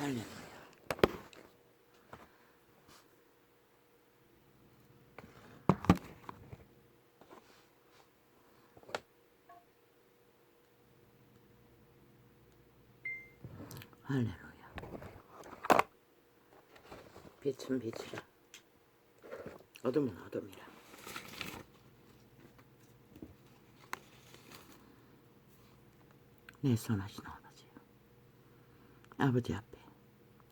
할렐루야. 할렐루야. 빛은 빛이라, 어둠은 어둠이라. 내 선하신 아버지요, 아버지 앞에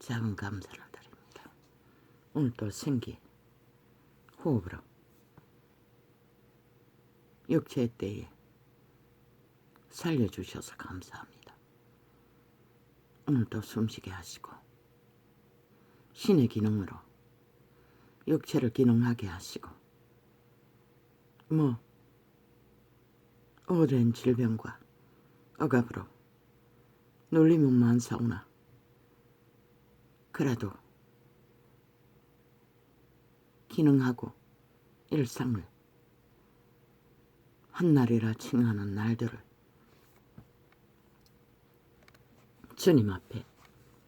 작은 감사를 드립니다. 오늘 또 생기 호흡으로 육체의 때에 살려주셔서 감사합니다. 오늘도 숨쉬게 하시고 신의 기능으로 육체를 기능하게 하시고 오랜 질병과 억압으로 눌림은 많사오나 그래도 기능하고 일상을 한날이라 칭하는 날들을 주님 앞에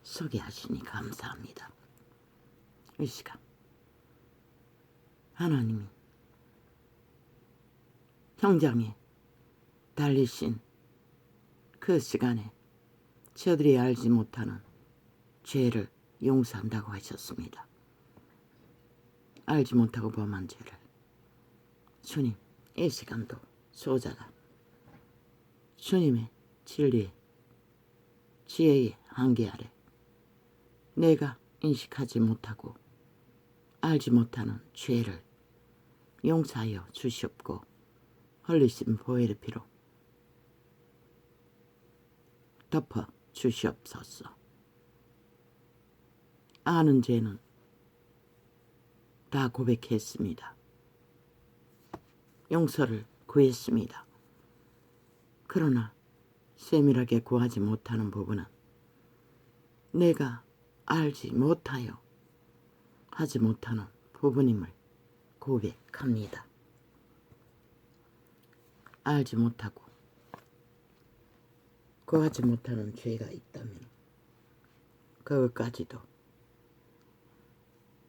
서게 하시니 감사합니다. 이 시간 하나님이 형장에 달리신 그 시간에 저들이 알지 못하는 죄를 용서한다고 하셨습니다. 알지 못하고 범한 죄를 주님, 이 시간도 소자가 주님의 진리의 지혜의 한계 아래 내가 인식하지 못하고 알지 못하는 죄를 용서하여 주시옵고 흘리신 보혈의 피로 덮어 주시옵소서. 아는 죄는 다 고백했습니다. 용서를 구했습니다. 그러나 세밀하게 구하지 못하는 부분은 내가 알지 못하여 하지 못하는 부분임을 고백합니다. 알지 못하고 구하지 못하는 죄가 있다면 그것까지도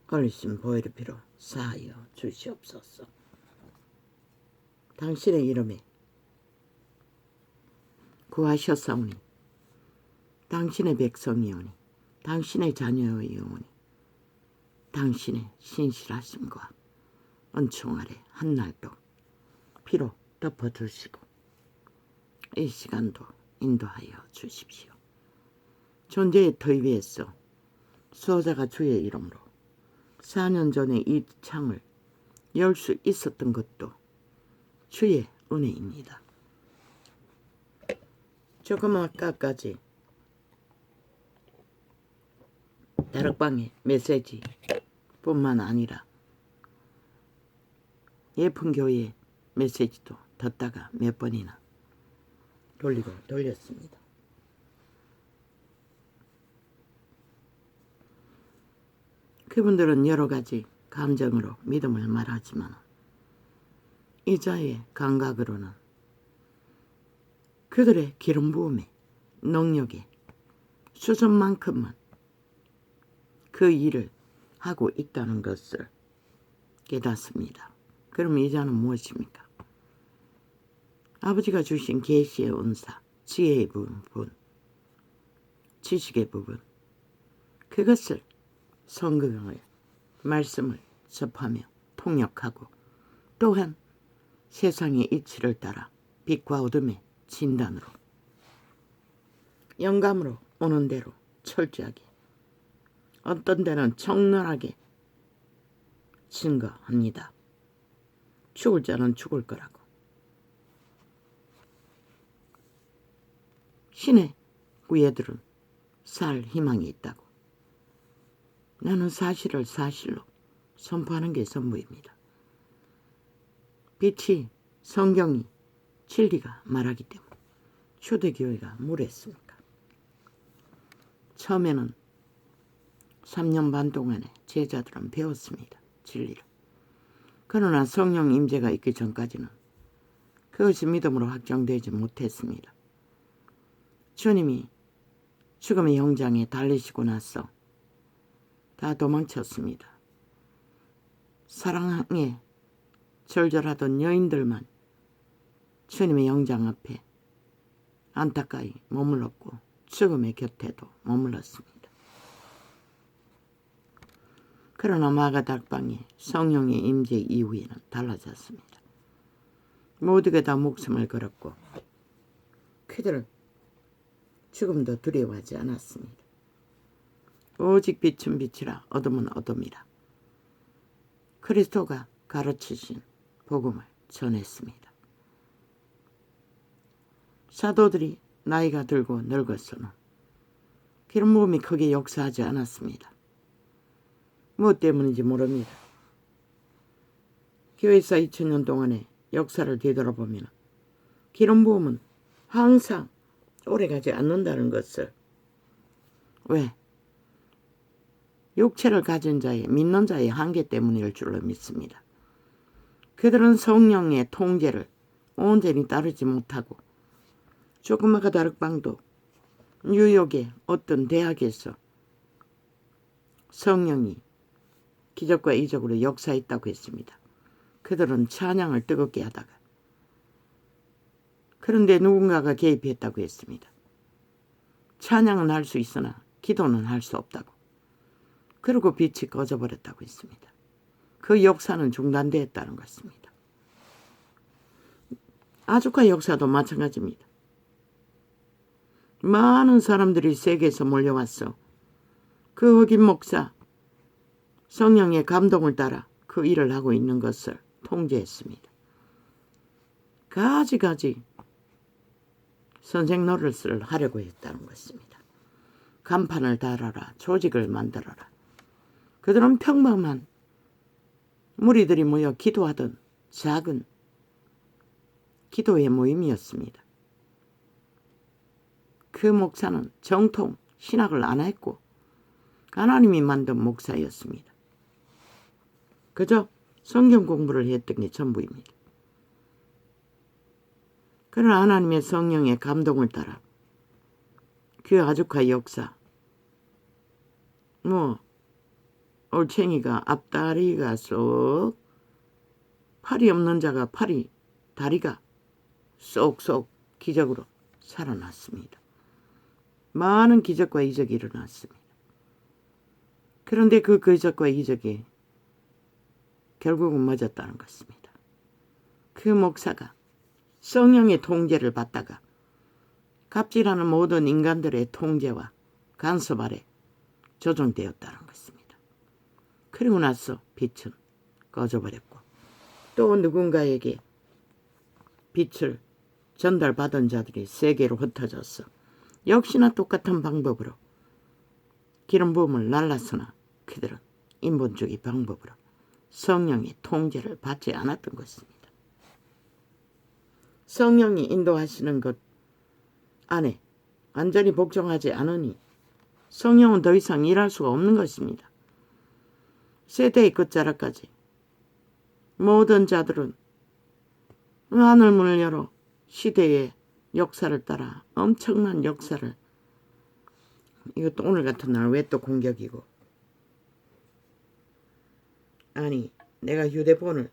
흘리신 보혈의 피로 사하여 주시옵소서. 당신의 이름에 구하셨사오니 당신의 백성이오니 당신의 자녀이오니 당신의 신실하심과 은총 아래 한날도 피로 덮어주시고 이 시간도 인도하여 주십시오. 존재의 터 위에서 수호자가 주의 이름으로 4년 전에 이 창을 열 수 있었던 것도 주의 은혜입니다. 조금 아까까지 다락방의 메시지 뿐만 아니라 예쁜 교회의 메시지도 듣다가 몇 번이나 돌리고 돌렸습니다. 그분들은 여러 가지 감정으로 믿음을 말하지만 이자의 감각으로는 그들의 기름 부음에 능력에 수준만큼만 그 일을 하고 있다는 것을 깨닫습니다. 그럼 이자는 무엇입니까? 아버지가 주신 계시의 은사, 지혜의 부분, 지식의 부분, 그것을 성경을, 말씀을 접하며 통역하고 또한 세상의 이치를 따라 빛과 어둠의 진단으로 영감으로 오는 대로 철저하게 어떤 데는 적나라하게 증거합니다. 죽을 자는 죽을 거라고. 신의 구애들은 살 희망이 있다고. 나는 사실을 사실로 선포하는 게 전부입니다. 빛이 성경이 진리가 말하기 때문에 초대교회가 뭘 했습니까? 처음에는 3년 반 동안에 제자들은 배웠습니다. 진리를. 그러나 성령 임재가 있기 전까지는 그것이 믿음으로 확정되지 못했습니다. 주님이 죽음의 영장에 달리시고 나서 다 도망쳤습니다. 사랑에 절절하던 여인들만 주님의 영장 앞에 안타까이 머물렀고 죽음의 곁에도 머물렀습니다. 그러나 마가다락방에 성령의 임재 이후에는 달라졌습니다. 모두가 다 목숨을 걸었고 그들은 죽음도 두려워하지 않았습니다. 오직 빛은 빛이라 어둠은 어둠이라 그리스도가 가르치신 복음을 전했습니다. 사도들이 나이가 들고 늙었으나 기름 부음이 크게 역사하지 않았습니다. 무엇 때문인지 모릅니다. 교회사 2000년 동안의 역사를 되돌아보면 기름 부음은 항상 오래가지 않는다는 것을 왜? 육체를 가진 자의 믿는 자의 한계 때문일 줄로 믿습니다. 그들은 성령의 통제를 온전히 따르지 못하고 조그마한 다락방도 뉴욕의 어떤 대학에서 성령이 기적과 이적으로 역사했다고 했습니다. 그들은 찬양을 뜨겁게 하다가 그런데 누군가가 개입했다고 했습니다. 찬양은 할 수 있으나 기도는 할 수 없다고. 그리고 빛이 꺼져버렸다고 했습니다. 그 역사는 중단되었다는 것입니다. 아주카 역사도 마찬가지입니다. 많은 사람들이 세계에서 몰려왔어. 그 흑인 목사 성령의 감동을 따라 그 일을 하고 있는 것을 통제했습니다. 가지가지 선생 노릇을 하려고 했다는 것입니다. 간판을 달아라, 조직을 만들어라. 그들은 평범한 무리들이 모여 기도하던 작은 기도의 모임이었습니다. 그 목사는 정통 신학을 안 했고 하나님이 만든 목사였습니다. 그저 성경 공부를 했던 게 전부입니다. 그러나 하나님의 성령의 감동을 따라 그 아주카 역사 올챙이가 앞다리가 쏙 팔이 없는 자가 다리가 쏙쏙 기적으로 살아났습니다. 많은 기적과 이적이 일어났습니다. 그런데 그 기적과 이적이 결국은 멎었다는 것입니다. 그 목사가 성령의 통제를 받다가 갑질하는 모든 인간들의 통제와 간섭 아래 조종되었다는 것입니다. 그리고 나서 빛은 꺼져버렸고 또 누군가에게 빛을 전달받은 자들이 세계로 흩어졌어. 역시나 똑같은 방법으로 기름 부음을 날랐으나 그들은 인본주의 방법으로 성령의 통제를 받지 않았던 것입니다. 성령이 인도하시는 것 안에 완전히 복종하지 않으니 성령은 더 이상 일할 수가 없는 것입니다. 세대의 끝자락까지 모든 자들은 하늘문을 열어 시대의 역사를 따라 엄청난 역사를 이것도 오늘 같은 날 왜 또 공격이고 아니 내가 휴대폰을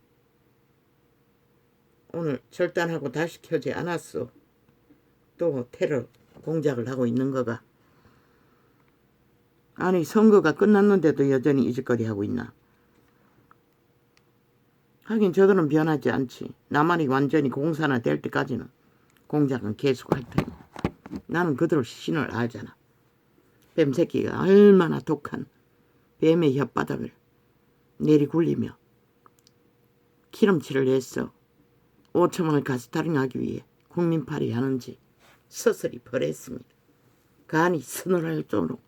오늘 절단하고 다시 켜지 않았어. 또 테러 공작을 하고 있는 거가 아니 선거가 끝났는데도 여전히 이 짓거리 하고 있나. 하긴 저들은 변하지 않지. 나만이 완전히 공산화 될 때까지는 공작은 계속할 테니 나는 그들 신을 알잖아. 뱀새끼가 얼마나 독한 뱀의 혓바닥을 내리굴리며 기름칠을 했어. 5천원을 가스타링하기 위해 국민팔이 하는지 서슬이 벌했습니다. 간이 서늘할 정도로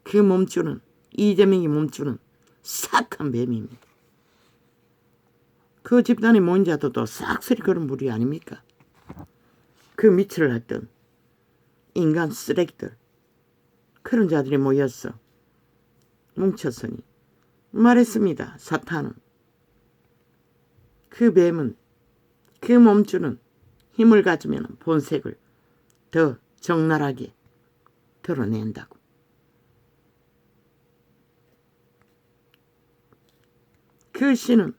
그 몸주는 이재명이 몸주는 싹한 뱀입니다. 그 집단에 모인 자들도 싹쓸이 그런 무리 아닙니까? 그 미치를 했던 인간 쓰레기들 그런 자들이 모였어. 뭉쳤으니 말했습니다. 사탄은 그 뱀은 그 몸주는 힘을 가지면 본색을 더 적나라하게 드러낸다고. 그 씨는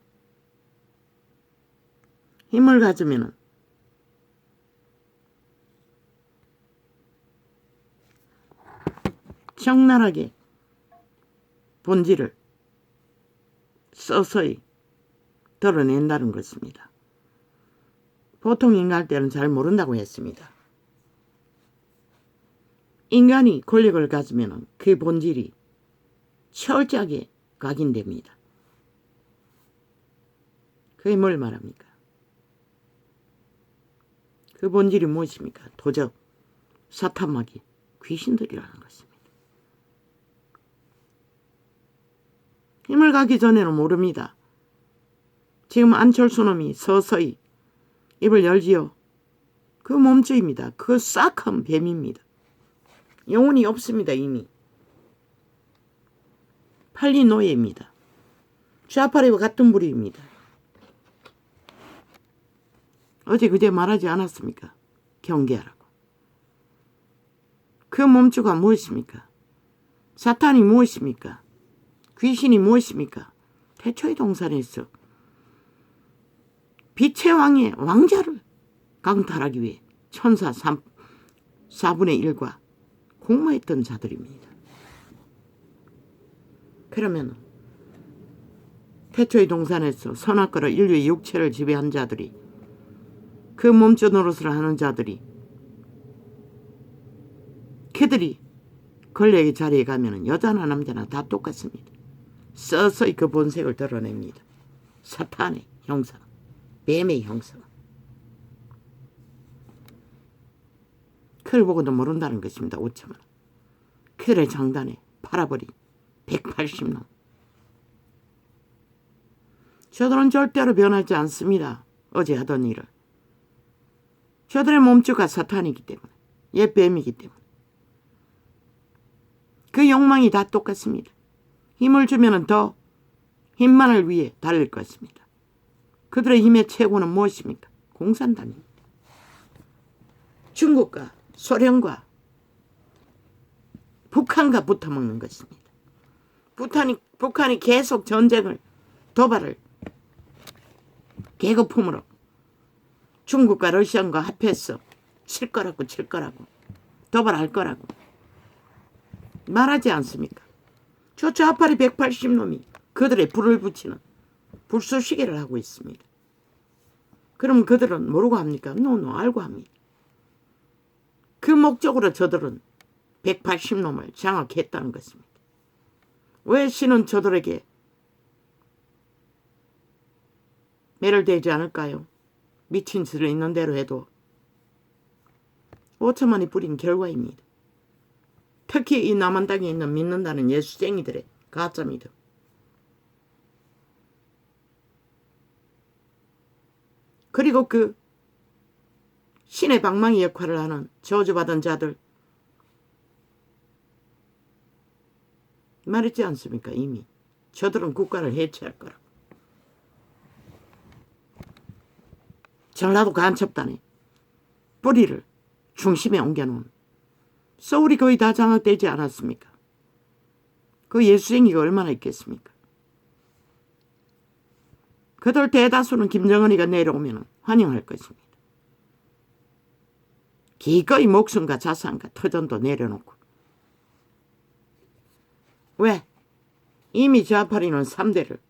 힘을 가지면은 적나라하게 본질을 서서히 드러낸다는 것입니다. 보통 인간들은 잘 모른다고 했습니다. 인간이 권력을 가지면 그 본질이 철저하게 각인됩니다. 그게 뭘 말합니까? 그 본질이 무엇입니까? 도적, 사탄마귀, 귀신들이라는 것입니다. 힘을 가기 전에는 모릅니다. 지금 안철수 놈이 서서히 입을 열지요. 그 몸주입니다. 그 싹한 뱀입니다. 영혼이 없습니다. 이미. 팔린 노예입니다. 좌파리와 같은 부류입니다. 어제 그제 말하지 않았습니까? 경계하라고. 그 몸주가 무엇입니까? 사탄이 무엇입니까? 귀신이 무엇입니까? 태초의 동산에서 빛의 왕의 왕자를 강탈하기 위해 천사 4분의 1과 공모했던 자들입니다. 그러면 태초의 동산에서 선악과로 인류의 육체를 지배한 자들이, 그 몸주 노릇을 하는 자들이, 그들이 권력의 자리에 가면 여자나 남자나 다 똑같습니다. 서서히 그 본색을 드러냅니다. 사탄의 형상, 뱀의 형상. 그걸 보고도 모른다는 것입니다. 5천만 원. 그들의 장단에 팔아버린 180놈. 저들은 절대로 변하지 않습니다. 어제 하던 일을. 저들의 몸주가 사탄이기 때문에, 옛 뱀이기 때문에. 그 욕망이 다 똑같습니다. 힘을 주면 더 힘만을 위해 달릴 것입니다. 그들의 힘의 최고는 무엇입니까? 공산당입니다. 중국과 소련과 북한과 붙어먹는 것입니다. 북한이 계속 전쟁을, 도발을 계급품으로 중국과 러시아과 합해서 칠 거라고 도발할 거라고 말하지 않습니까? 저 좌파리 180놈이 그들의 불을 붙이는 불쏘시개를 하고 있습니다. 그럼 그들은 모르고 합니까? 노, 알고 합니다. 그 목적으로 저들은 180놈을 장악했다는 것입니다. 왜 신은 저들에게 매를 대지 않을까요? 미친 짓을 있는 대로 해도 5천만이 뿌린 결과입니다. 특히 이 남한 땅에 있는 믿는다는 예수쟁이들의 가짜 믿음. 그리고 그 신의 방망이 역할을 하는 저주받은 자들 말했지 않습니까? 이미 저들은 국가를 해체할 거라고. 전라도 간첩단에 뿌리를 중심에 옮겨놓은 서울이 거의 다 장악되지 않았습니까? 그 예수쟁이가 얼마나 있겠습니까? 그들 대다수는 김정은이가 내려오면 환영할 것입니다. 기꺼이 목숨과 자산과 터전도 내려놓고. 왜? 이미 좌파리는 3대를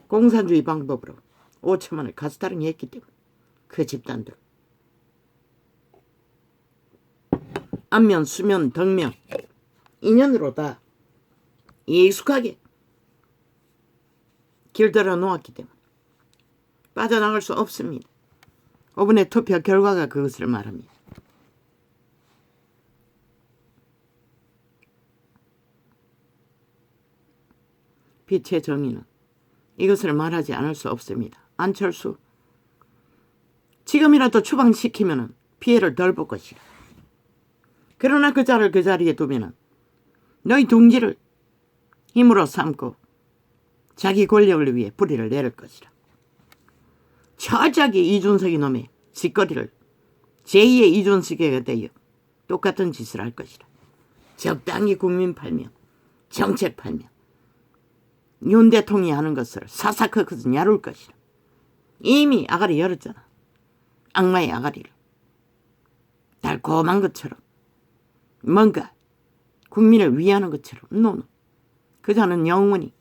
공산주의 방법으로 5천만을 가스타링 했기 때문에. 그 집단들. 안면, 수면, 덕면, 인연으로 다 익숙하게 길들여 놓았기 때문에 빠져나갈 수 없습니다. 5분의 투표 결과가 그것을 말합니다. 빛의 정의는 이것을 말하지 않을 수 없습니다. 안철수, 지금이라도 추방시키면 피해를 덜 볼 것이라. 그러나 그 자를 그 자리에 두면 너희 둥지를 힘으로 삼고 자기 권력을 위해 뿌리를 내릴 것이라. 철저하게 이준석이 놈의 짓거리를 제2의 이준석이가 되어 똑같은 짓을 할 것이라. 적당히 국민 팔며 정책 팔며 윤 대통령이 하는 것을 사사커커서 야룰 것이라. 이미 아가리 열었잖아. 악마의 아가리를. 달콤한 것처럼 뭔가 국민을 위하는 것처럼 노노. 그자는 영원히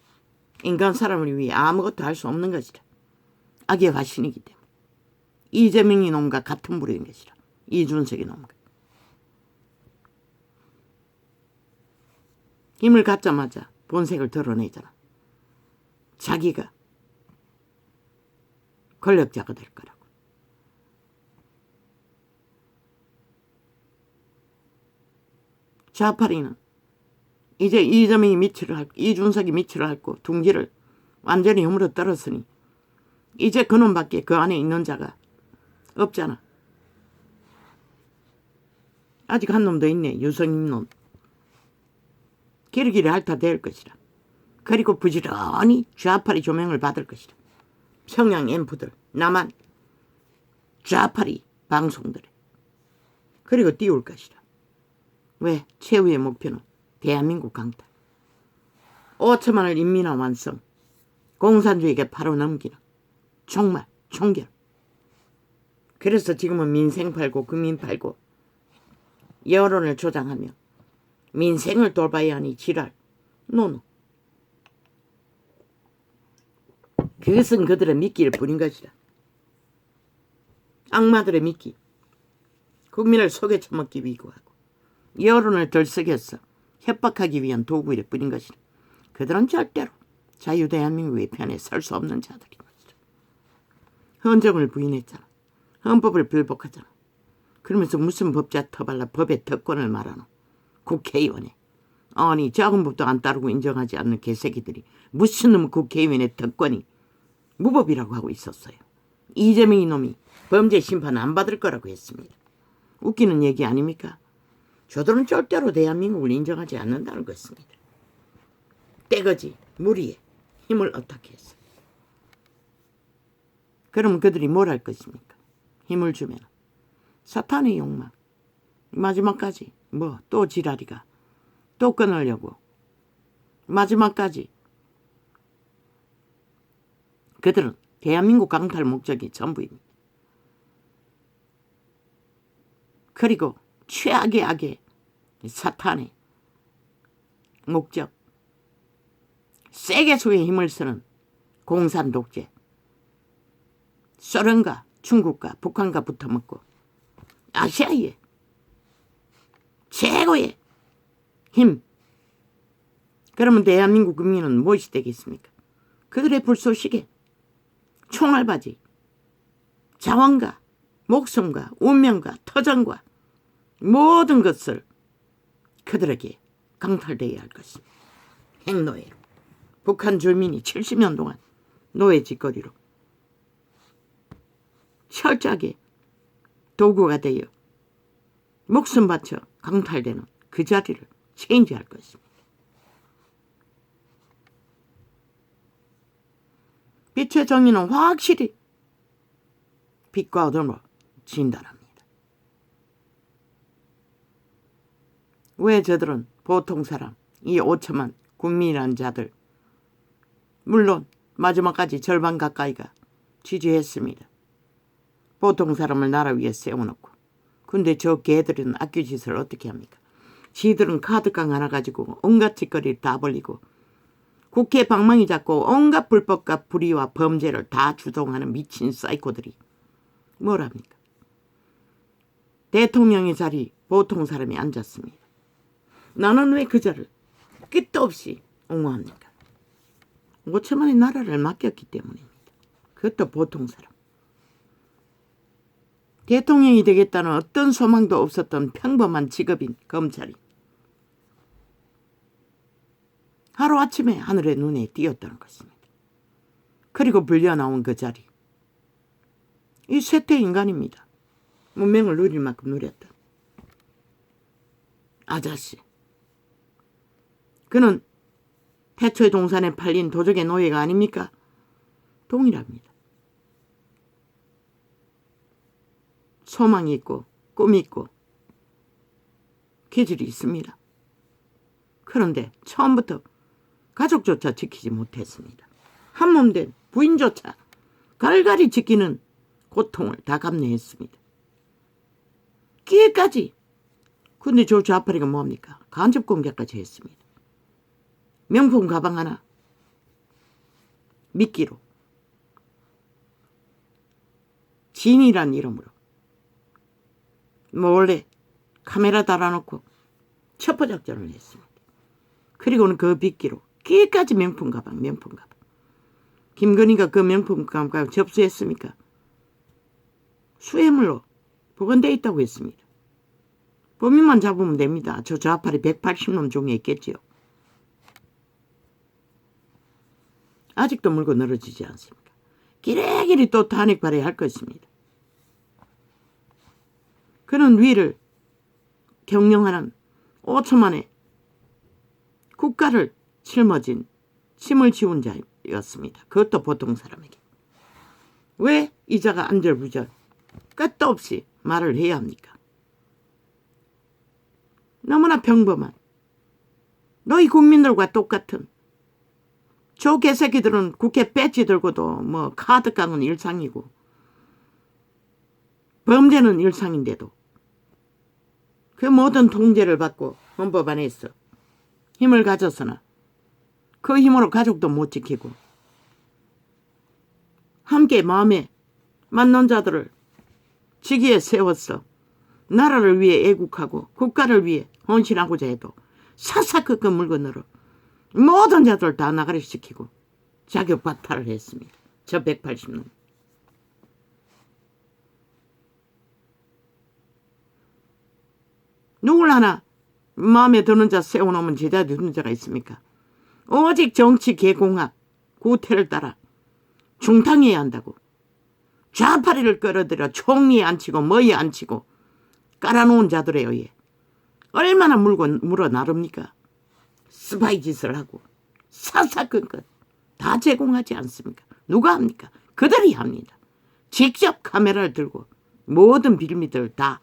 인간 사람을 위해 아무것도 할 수 없는 것이라. 악의 화신이기 때문에. 이재명이 놈과 같은 부류인 것이라. 이준석이 놈과. 힘을 갖자마자 본색을 드러내잖아. 자기가 권력자가 될 거라고. 좌파리는 이제 이재명이 미치를 할, 이준석이 미치를 핥고 둥지를 완전히 허물어 떨었으니 이제 그놈밖에 그 안에 있는 자가 없잖아. 아직 한 놈 더 있네. 유성임 놈. 기르기를 핥아댈 것이라. 그리고 부지런히 좌파리 조명을 받을 것이라. 평양 엠프들, 남한 좌파리 방송들에. 그리고 띄울 것이라. 왜? 최후의 목표는 대한민국 강탈. 5천만을 인민화 완성. 공산주의에게 바로 넘기는. 정말 총결. 그래서 지금은 민생 팔고 국민 팔고 여론을 조장하며 민생을 돌봐야 하니 지랄. 노노. 그것은 그들의 미끼를 뿌린 것이다. 악마들의 미끼. 국민을 속에 처먹기 위구하고 여론을 들썩여서 협박하기 위한 도구를 뿌린 것이다. 그들은 절대로 자유대한민국의 편에 설 수 없는 자들인 것이다. 헌정을 부인했잖아. 헌법을 불복하잖아. 그러면서 무슨 법자 터발라 법의特권을 말하노. 국회의원에. 아니 작은 법도 안 따르고 인정하지 않는 개새끼들이 무슨 놈 국회의원의 특권이 무법이라고 하고 있었어요. 이재명 이놈이 범죄 심판 안 받을 거라고 했습니다. 웃기는 얘기 아닙니까? 저들은 절대로 대한민국을 인정하지 않는다는 것입니다. 떼거지 무리에 힘을 어떻게 했어. 그러면 그들이 뭘 할 것입니까? 힘을 주면 사탄의 욕망. 마지막까지 뭐 또 지랄이가 또 끊으려고 마지막까지 그들은 대한민국 강탈 목적이 전부입니다. 그리고 최악의 악의 사탄의 목적 세계 수의 힘을 쓰는 공산 독재 소련과 중국과 북한과 붙어먹고 아시아의 최고의 힘. 그러면 대한민국 국민은 무엇이 되겠습니까? 그들의 불쏘시개 총알바지 자원과 목숨과 운명과 터전과 모든 것을 그들에게 강탈되어야 할 것입니다. 핵노예로. 북한 주민이 70년 동안 노예 짓거리로 철저하게 도구가 되어 목숨 바쳐 강탈되는 그 자리를 체인지할 것입니다. 빛의 정의는 확실히 빛과 어둠으로 진단합니다. 왜 저들은 보통 사람, 이 5천만 국민이라는 자들 물론 마지막까지 절반 가까이가 지지했습니다. 보통 사람을 나라 위에 세워놓고. 근데 저 개들은 악규짓을 어떻게 합니까? 지들은 카드깡 하나 가지고 온갖 짓거리를 다 벌리고 국회 방망이 잡고 온갖 불법과 불의와 범죄를 다 주동하는 미친 사이코들이 뭘 합니까? 대통령의 자리 보통 사람이 앉았습니다. 나는 왜 그 자를 끝도 없이 옹호합니까? 5천만의 나라를 맡겼기 때문입니다. 그것도 보통 사람. 대통령이 되겠다는 어떤 소망도 없었던 평범한 직업인 검찰이 하루아침에 하늘의 눈에 띄었다는 것입니다. 그리고 불려나온 그 자리. 이 쇠퇴 인간입니다. 문명을 누릴 만큼 누렸다. 아저씨. 그는 태초의 동산에 팔린 도적의 노예가 아닙니까? 동일합니다. 소망이 있고 꿈이 있고 기질이 있습니다. 그런데 처음부터 가족조차 지키지 못했습니다. 한몸된 부인조차 갈갈이 지키는 고통을 다 감내했습니다. 기회까지. 근데 저 좌파리가 뭡니까? 간접 공개까지 했습니다. 명품 가방 하나 미끼로 진이란 이름으로 몰래 카메라 달아놓고 첩보작전을 했습니다. 그리고는 그 미끼로 기회까지 명품 가방. 김건희가 그 명품 가방 접수했습니까? 수해물로 보관되어 있다고 했습니다. 범인만 잡으면 됩니다. 저 좌파리 180놈 중에 있겠지요. 아직도 물고 늘어지지 않습니까? 기레기리 또 탄핵 발의할 것입니다. 그는 위를 경영하는 5초 만에 국가를 짊어진 침을 지운 자였습니다. 그것도 보통 사람에게. 왜 이자가 안절부절 끝도 없이 말을 해야 합니까? 너무나 평범한 너희 국민들과 똑같은 저 개새끼들은 국회 배지 들고도 뭐 카드 깡은 일상이고 범죄는 일상인데도 그 모든 통제를 받고 헌법 안에서 힘을 가졌으나 그 힘으로 가족도 못 지키고 함께 마음에 맞는 자들을 지기에 세웠어 나라를 위해 애국하고 국가를 위해 헌신하고자 해도 사사건건 물고 늘어 모든 자들 다 나가리 시키고 자격 박탈을 했습니다. 저 180놈. 누굴 하나 마음에 드는 자 세워놓으면 제자에 드는 자가 있습니까? 오직 정치 개공학 구태를 따라 중탕해야 한다고 좌파리를 끌어들여 총리에 앉히고 뭐에 앉히고 깔아놓은 자들에 의해 얼마나 물어 나릅니까? 스파이 짓을 하고 사사건건 다 제공하지 않습니까? 누가 합니까? 그들이 합니다. 직접 카메라를 들고 모든 빌미들 다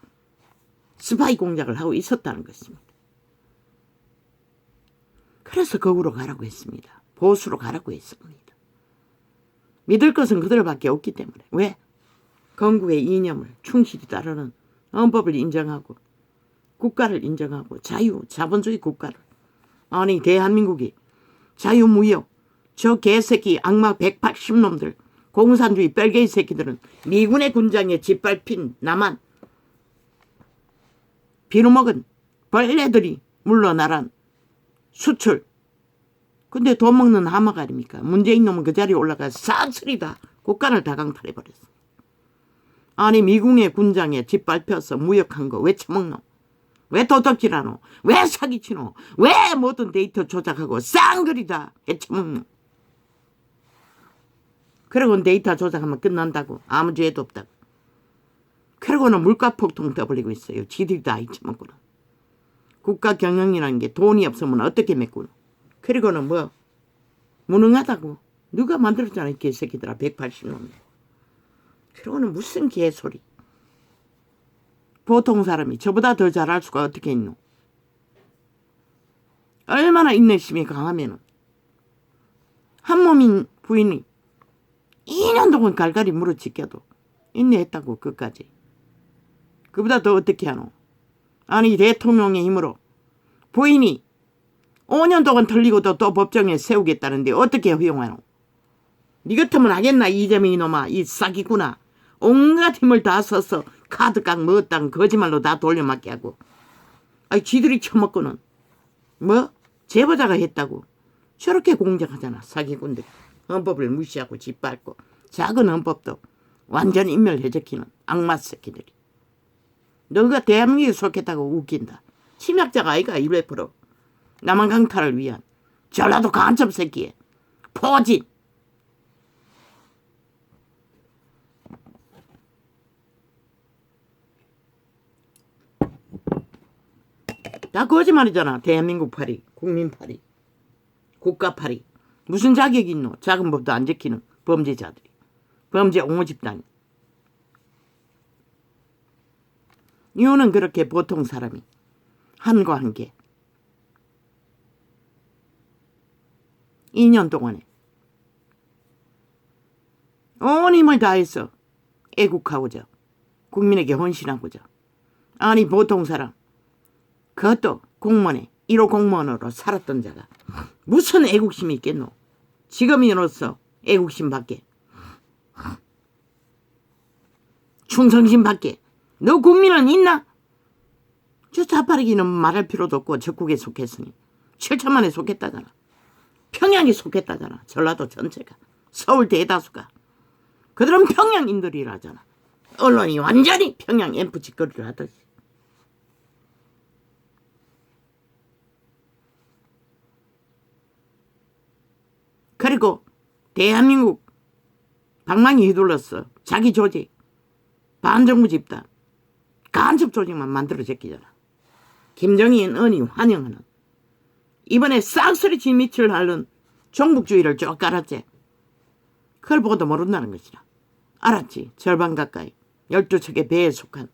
스파이 공작을 하고 있었다는 것입니다. 그래서 거꾸로 가라고 했습니다. 보수로 가라고 했습니다. 믿을 것은 그들밖에 없기 때문에. 왜? 건국의 이념을 충실히 따르는 헌법을 인정하고 국가를 인정하고 자본주의 국가를 아니 대한민국이 자유무역 저 개새끼 악마 180놈들 공산주의 뺄개이 새끼들은 미군의 군장에 짓밟힌 나만 비누먹은 벌레들이 물러나란 수출 근데 돈 먹는 하마가 아닙니까? 문재인 놈은 그 자리에 올라가 싹쓸이 다 국가를 다 강탈해버렸어. 아니 미군의 군장에 짓밟혀서 무역한 거 왜 처먹노? 왜 도둑질하노? 왜 사기치노? 왜 모든 데이터 조작하고 쌍그리 다 해쳐먹노? 그러고는 데이터 조작하면 끝난다고 아무 죄도 없다고. 그러고는 물가 폭등 떠벌리고 있어요. 지들이 다 해쳐먹고는. 국가 경영이라는 게 돈이 없으면 어떻게 메꾸노? 그리고는 뭐 무능하다고. 누가 만들었잖아 이 개새끼들아 180놈. 그러고는 무슨 개소리. 보통 사람이 저보다 더 잘할 수가 어떻게 있노? 얼마나 인내심이 강하면은 한 몸인 부인이 2년 동안 갈갈이 물어지켜도 인내했다고 끝까지. 그보다 더 어떻게 하노? 아니 대통령의 힘으로 부인이 5년 동안 털리고도 또 법정에 세우겠다는데 어떻게 허용하노? 니 같으면 하겠나 이재명 이놈아 이 싸기구나. 온갖 힘을 다 써서 카드깡 뭐땅 거짓말로 다 돌려막게 하고 아니 지들이 처먹고는 뭐 제보자가 했다고 저렇게 공작하잖아. 사기꾼들이 헌법을 무시하고 짓밟고 작은 헌법도 완전 인멸해적히는 악마 새끼들이. 너가 대한민국에 속했다고 웃긴다. 침략자가 아이가 100% 남한 강탈을 위한 전라도 간첩 새끼에 포진. 다 거짓말이잖아. 대한민국 파리, 국민 파리, 국가 파리. 무슨 자격이 있노? 작은 법도 안 지키는 범죄자들이. 범죄 옹호 집단이. 이유는 그렇게 보통 사람이 한과 한개 2년 동안에 온 힘을 다해서 애국하고자 국민에게 헌신하고자 아니 보통 사람 그것도 공무원에 1호 공무원으로 살았던 자가 무슨 애국심이 있겠노. 지금이로써 애국심 밖에 충성심 밖에 너 국민은 있나? 저 자파르기는 말할 필요도 없고 적국에 속했으니 7천만에 속했다잖아. 평양에 속했다잖아. 전라도 전체가. 서울 대다수가. 그들은 평양인들이라잖아. 언론이 완전히 평양 엠프 짓거리를 하듯이. 그리고 대한민국 방망이 휘둘렀어. 자기 조직 반정부 집단 간첩 조직만 만들어 제끼잖아. 김정인 은이 환영하는 이번에 싹쓸이 진미치를 하는 종북주의를 쭉 깔았지. 그걸 보고도 모른다는 것이라. 알았지. 절반 가까이 12척의 배에 속한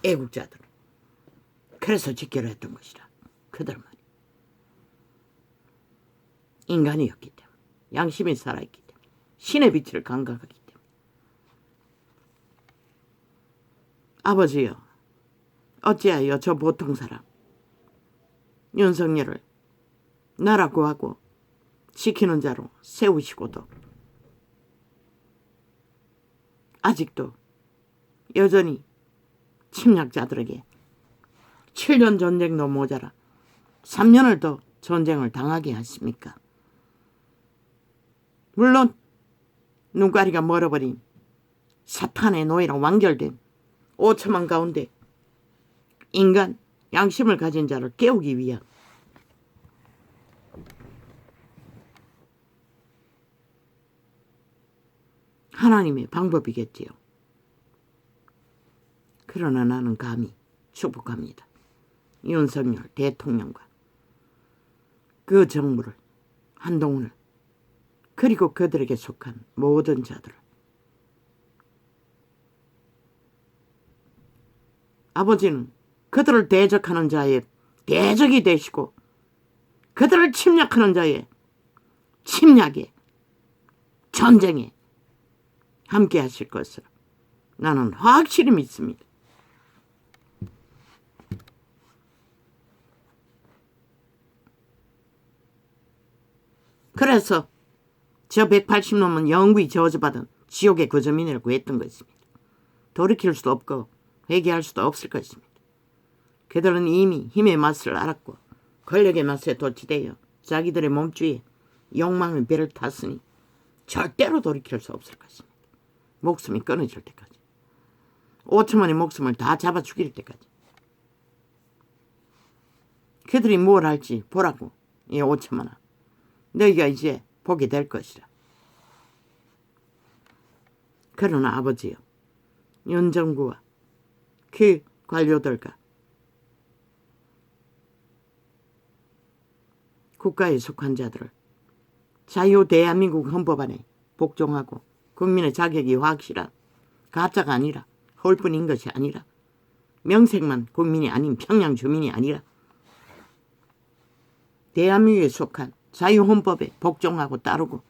애국자들. 그래서 지키려 했던 것이라. 그들만 인간이었기 때문에 양심이 살아있기 때문에 신의 빛을 감각하기 때문에. 아버지여 어찌하여 저 보통 사람 윤석열을 나라 구하고 지키는 자로 세우시고도 아직도 여전히 침략자들에게 7년 전쟁도 모자라 3년을 더 전쟁을 당하게 하십니까? 물론 눈가리가 멀어버린 사탄의 노예로 완결된 5천만 가운데 인간 양심을 가진 자를 깨우기 위한 하나님의 방법이겠지요. 그러나 나는 감히 축복합니다. 윤석열 대통령과 그 정부를, 한동훈을, 그리고 그들에게 속한 모든 자들을. 아버지는 그들을 대적하는 자의 대적이 되시고 그들을 침략하는 자의 침략에 전쟁에 함께 하실 것을 나는 확실히 믿습니다. 그래서 저 180놈은 영구히 저주받은 지옥의 거저민이라고 했던 것입니다. 돌이킬 수도 없고 회개할 수도 없을 것입니다. 그들은 이미 힘의 맛을 알았고 권력의 맛에 도취되어 자기들의 몸주에 욕망의 배를 탔으니 절대로 돌이킬 수 없을 것입니다. 목숨이 끊어질 때까지. 5천만의 목숨을 다 잡아 죽일 때까지. 그들이 뭘 할지 보라고. 이 5천만아. 너희가 이제 보게 될 것이라. 그러나 아버지여, 윤 정부와 그 관료들과 국가에 속한 자들을 자유 대한민국 헌법 안에 복종하고 국민의 자격이 확실한 가짜가 아니라 홀뿐인 것이 아니라 명색만 국민이 아닌 평양 주민이 아니라 대한민국에 속한 자유헌법에 복종하고 따르고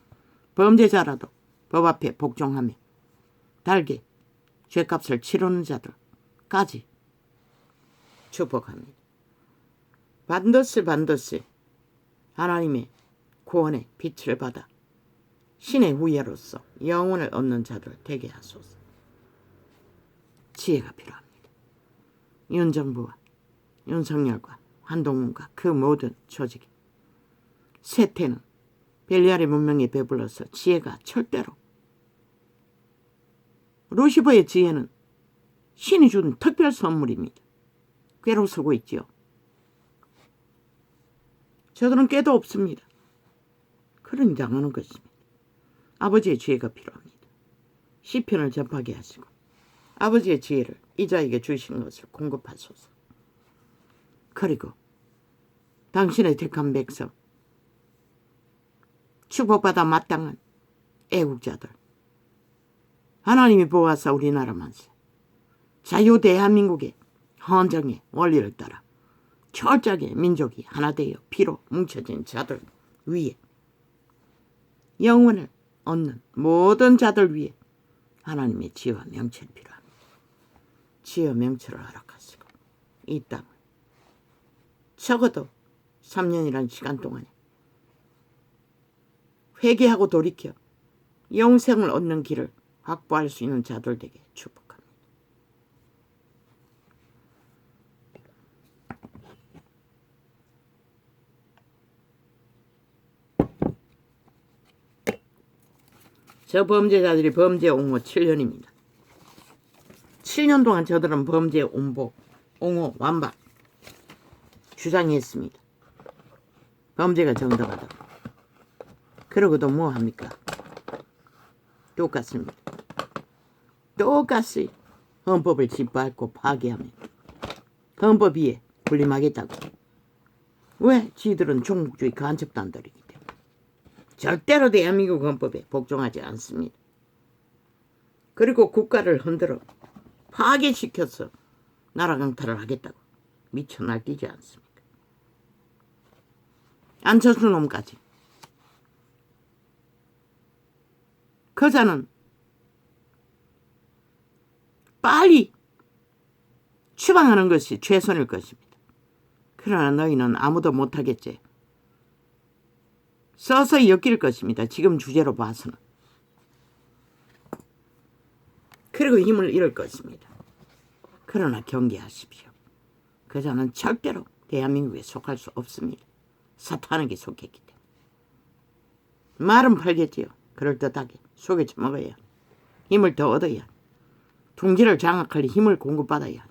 범죄자라도 법 앞에 복종하며 달게 죗값을 치르는 자들까지 축복합니다. 반드시 하나님의 구원의 빛을 받아 신의 후예로서 영혼을 얻는 자들 되게 하소서. 지혜가 필요합니다. 윤 정부와 윤석열과 한동훈과 그 모든 조직이 세태는 벨리알의 문명에 배불러서 지혜가 절대로 루시퍼의 지혜는 신이 준 특별 선물입니다. 꾀로 쓰고 있지요. 저들은 꾀도 없습니다. 그러니 당하는 것입니다. 아버지의 지혜가 필요합니다. 시편을 접하게 하시고 아버지의 지혜를 이자에게 주신 것을 공급하소서. 그리고 당신의 택한 백성, 축복받아 마땅한 애국자들, 하나님이 보아사 우리나라 만세, 자유 대한민국의 헌정의 원리를 따라 철저하게 민족이 하나 되어 피로 뭉쳐진 자들 위에 영원을 얻는 모든 자들 위해 하나님의 지혜와 명철이 필요합니다. 지혜와 명철을 허락하시고 이 땅을 적어도 3년이라는 시간 동안에 회개하고 돌이켜 영생을 얻는 길을 확보할 수 있는 자들 되게 축복합니다. 저 범죄자들이 범죄 옹호 7년입니다. 7년 동안 저들은 범죄 옹호 완박 주장했습니다. 범죄가 정당하다고. 그러고도 뭐 합니까? 똑같습니다. 똑같이 헌법을 짓밟고 파괴하며 헌법 위에 군림하겠다고. 왜? 지들은 종북주의 간첩단들이기 때문에 절대로 대한민국 헌법에 복종하지 않습니다. 그리고 국가를 흔들어 파괴시켜서 나라 강탈을 하겠다고 미쳐 날뛰지 않습니까? 안철수 놈까지. 그자는 빨리 추방하는 것이 최선일 것입니다. 그러나 너희는 아무도 못하겠지. 서서히 엮일 것입니다. 지금 주제로 봐서는. 그리고 힘을 잃을 것입니다. 그러나 경계하십시오. 그자는 절대로 대한민국에 속할 수 없습니다. 사탄에게 속했기 때문에. 말은 팔겠지요. 그럴듯하게 속에 처먹어야 힘을 더 얻어야 둥지를 장악할 힘을 공급받아야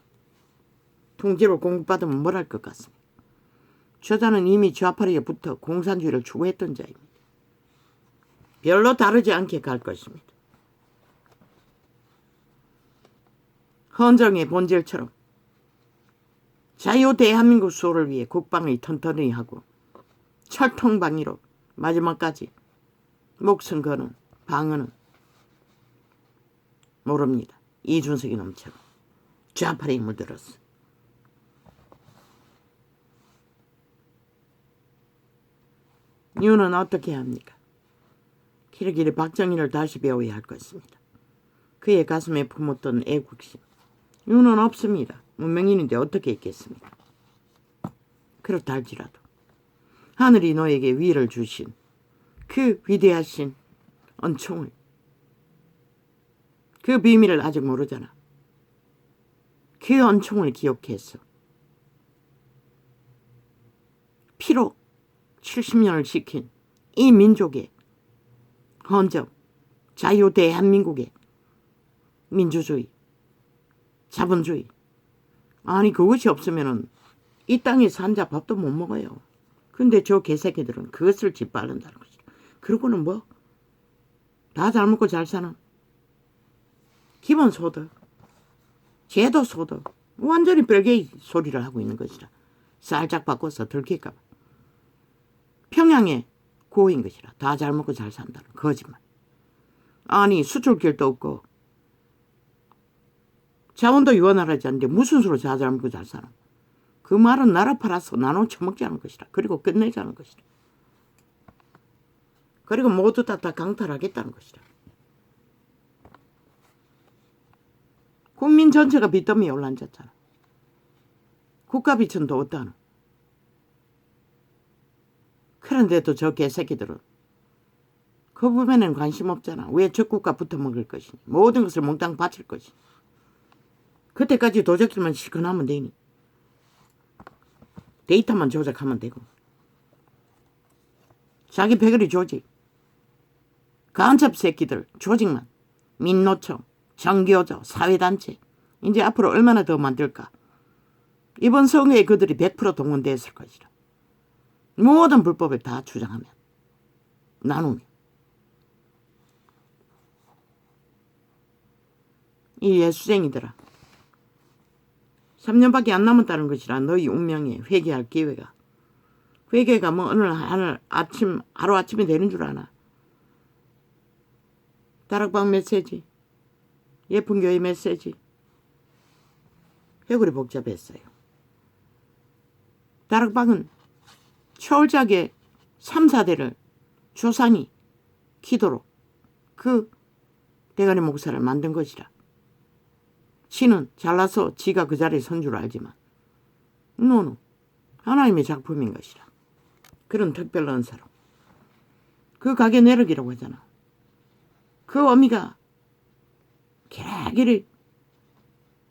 둥지를 공급받으면 뭘 할 것 같습니다. 저자는 이미 좌파리에 붙어 공산주의를 추구했던 자입니다. 별로 다르지 않게 갈 것입니다. 헌정의 본질처럼 자유 대한민국 수호를 위해 국방을 튼튼히 하고 철통방위로 마지막까지 목숨 거는 방어는 모릅니다. 이준석이 놈처럼 좌파리에 물들었어. 윤은 어떻게 합니까? 길길이 박정희를 다시 배워야 할 것입니다. 그의 가슴에 품었던 애국심. 윤은 없습니다. 문명인인데 어떻게 있겠습니까? 그렇다 할지라도 하늘이 너에게 위를 주신 그 위대하신 은총을, 그 비밀을 아직 모르잖아. 그 은총을 기억해서 피로 70년을 지킨 이 민족의 헌정, 자유 대한민국의 민주주의, 자본주의. 아니 그것이 없으면 이 땅에 산자 밥도 못 먹어요. 근데 저 개새끼들은 그것을 짓밟는다는 거지. 그러고는 뭐? 다 잘 먹고 잘 사는 기본소득, 제도소득, 완전히 별개의 소리를 하고 있는 것이라. 살짝 바꿔서 들킬까봐. 평양의 고인 것이라. 다 잘 먹고 잘 산다는 거짓말. 아니 수출길도 없고 자원도 유한하지 않는데 무슨 수로 다 잘 먹고 잘 사는. 그 말은 나라 팔아서 나눠 처먹자는 것이라. 그리고 끝내자는 것이라. 그리고 모두 다 강탈하겠다는 것이라. 국민 전체가 빚더미에 올라앉았잖아. 국가 빚은 더 없다는. 그런데도 저 개새끼들은 그 부분에는 관심 없잖아. 왜 적국가 붙어먹을 것이니. 모든 것을 몽땅 바칠 것이니. 그때까지 도적들만 시큰하면 되니. 데이터만 조작하면 되고. 자기 패거리 조직. 간첩 새끼들 조직만. 민노총, 정교조, 사회단체. 이제 앞으로 얼마나 더 만들까. 이번 선거에 그들이 100% 동원됐을 것이라. 모든 불법을 다 주장하면. 나누면. 이 예수쟁이들아. 3년밖에 안 남았다는 것이라. 너희 운명에 회개할 기회가. 회개가 뭐 어느 하루아침에 되는 줄 아나. 다락방 메시지, 예쁜 교회 메시지. 회골이 복잡했어요. 다락방은 초월작의 3, 4대를 조상이 기도로 그 대가리 목사를 만든 것이라. 신은 잘나서 지가 그 자리에 선 줄 알지만 노노 하나님의 작품인 것이라. 그런 특별한 은사로. 그 가게 내력이라고 하잖아. 그 어미가 기라기리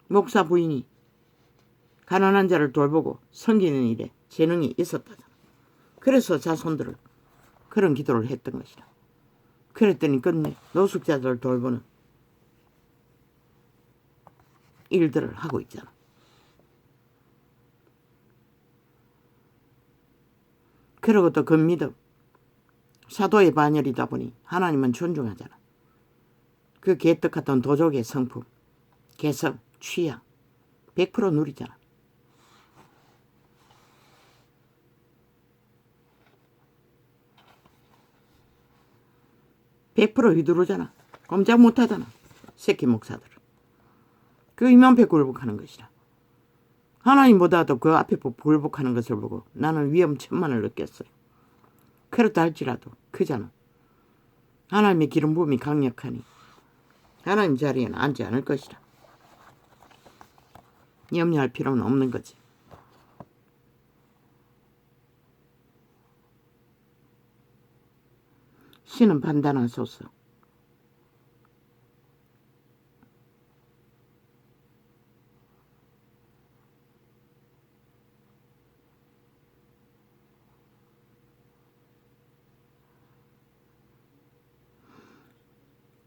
목사 부인이 가난한 자를 돌보고 섬기는 일에 재능이 있었다잖아. 그래서 자손들을 그런 기도를 했던 것이라. 그랬더니 끝내 노숙자들을 돌보는 일들을 하고 있잖아. 그러고 또 그 믿음, 사도의 반열이다 보니 하나님은 존중하잖아. 그 개떡같은 도적의 성품, 개성, 취향 100% 누리잖아. (100% 휘두르잖아. 꼼짝 못하잖아. 새끼 목사들은. 그 이만pe 굴복하는 것이라. 하나님보다도 그 앞에 굴복하는 것을 보고 나는 위험천만을 느꼈어요. 그렇다 할지라도 그자는 하나님의 기름 부음이 강력하니 하나님 자리에는 앉지 않을 것이라. 염려할 필요는 없는 거지. 신은 판단하소서.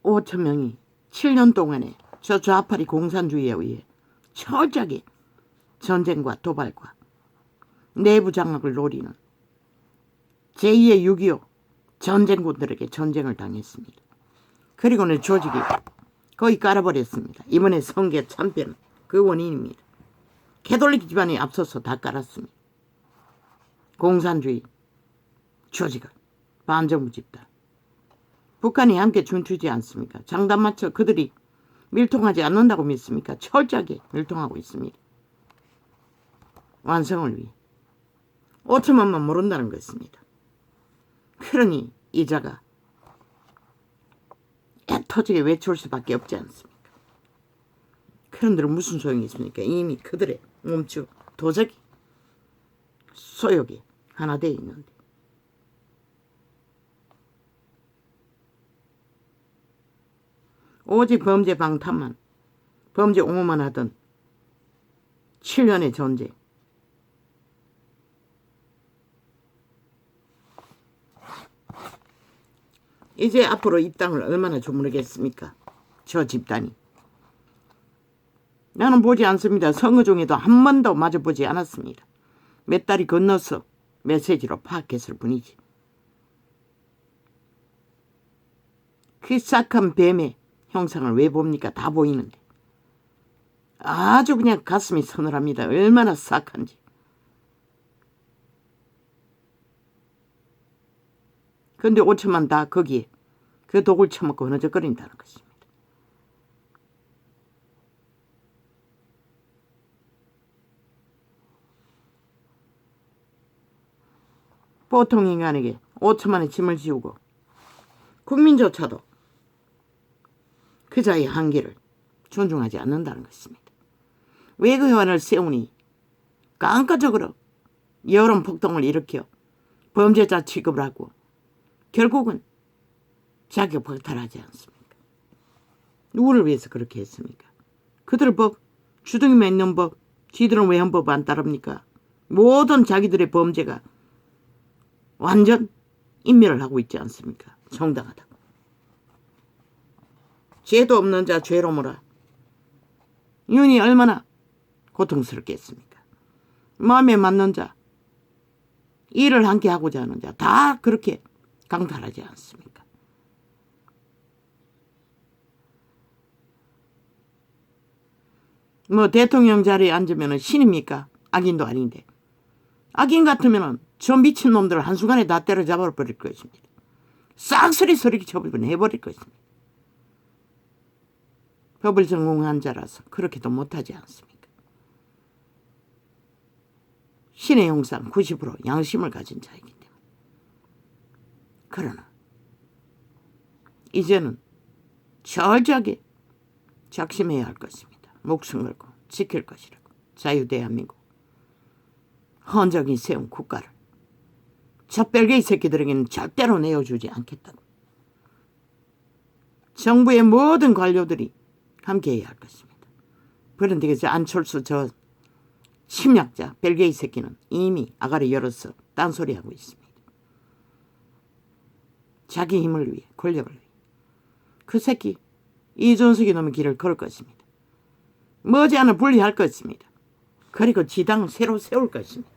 (5천 명이) 7년 동안에 저 좌파리 공산주의에 의해 철저하게 전쟁과 도발과 내부 장악을 노리는 제2의 6.25 전쟁군들에게 전쟁을 당했습니다. 그리고는 조직이 거의 깔아버렸습니다. 이번에 성계 참패는 그 원인입니다. 캐톨릭 집안이 앞서서 다 깔았습니다. 공산주의 조직을 반정부 집단. 북한이 함께 춤추지 않습니까? 장단 맞춰 그들이 밀통하지 않는다고 믿습니까? 철저하게 밀통하고 있습니다. 완성을 위해. 5천만만 모른다는 것입니다. 그러니 이자가 애터지게 외출 수밖에 없지 않습니까? 그런들 무슨 소용이 있습니까? 이미 그들의 몸축 도적이 소욕이 하나 되어 있는데. 오직 범죄 방탄만, 범죄 옹호만 하던 7년의 전쟁. 이제 앞으로 이 땅을 얼마나 주무르겠습니까? 저 집단이. 나는 보지 않습니다. 선거 중에도 한 번도 마주보지 않았습니다. 몇 달이 건너서 메시지로 파악했을 뿐이지. 그 싹한 뱀의 형상을 왜 봅니까? 다 보이는데. 아주 그냥 가슴이 서늘합니다. 얼마나 싹한지. 그런데 5천만 다 거기에 그 독을 처먹고 흐느적거린다는 것입니다. 보통 인간에게 5천만의 짐을 지우고 국민조차도 그 자의 한계를 존중하지 않는다는 것입니다. 외교회관을 세우니 깜깜적으로 여론 폭동을 일으켜 범죄자 취급을 하고 결국은 자격 박탈하지 않습니까? 누구를 위해서 그렇게 했습니까? 그들 법, 주둥이만 있는 법, 지들은 왜 헌법 안 따릅니까? 모든 자기들의 범죄가 완전 인멸을 하고 있지 않습니까? 정당하다고. 죄도 없는 자 죄로 몰아. 이윤이 얼마나 고통스럽겠습니까? 마음에 맞는 자, 일을 함께 하고자 하는 자 다 그렇게 강탈하지 않습니까? 뭐 대통령 자리에 앉으면 신입니까? 악인도 아닌데. 악인 같으면 저 미친놈들 한순간에 다 때려잡아 버릴 것입니다. 싹쓸이 서리기 쳐버리고 내버릴 것입니다. 법을 전공한 자라서 그렇게도 못하지 않습니까? 신의 형상 90% 양심을 가진 자이기 때문에. 그러나 이제는 철저하게 작심해야 할 것입니다. 목숨 걸고 지킬 것이라고. 자유 대한민국 헌정이 세운 국가를 저 뺄개이 새끼들에게는 절대로 내어주지 않겠다고. 정부의 모든 관료들이 함께해야 할 것입니다. 그런데 그 안철수 저 침략자 뺄개이 새끼는 이미 아가리 열어서 딴소리하고 있습니다. 자기 힘을 위해, 권력을 위해. 그 새끼 이준석이 놈의 길을 걸을 것입니다. 머지않아 분리할 것입니다. 그리고 지당을 새로 세울 것입니다.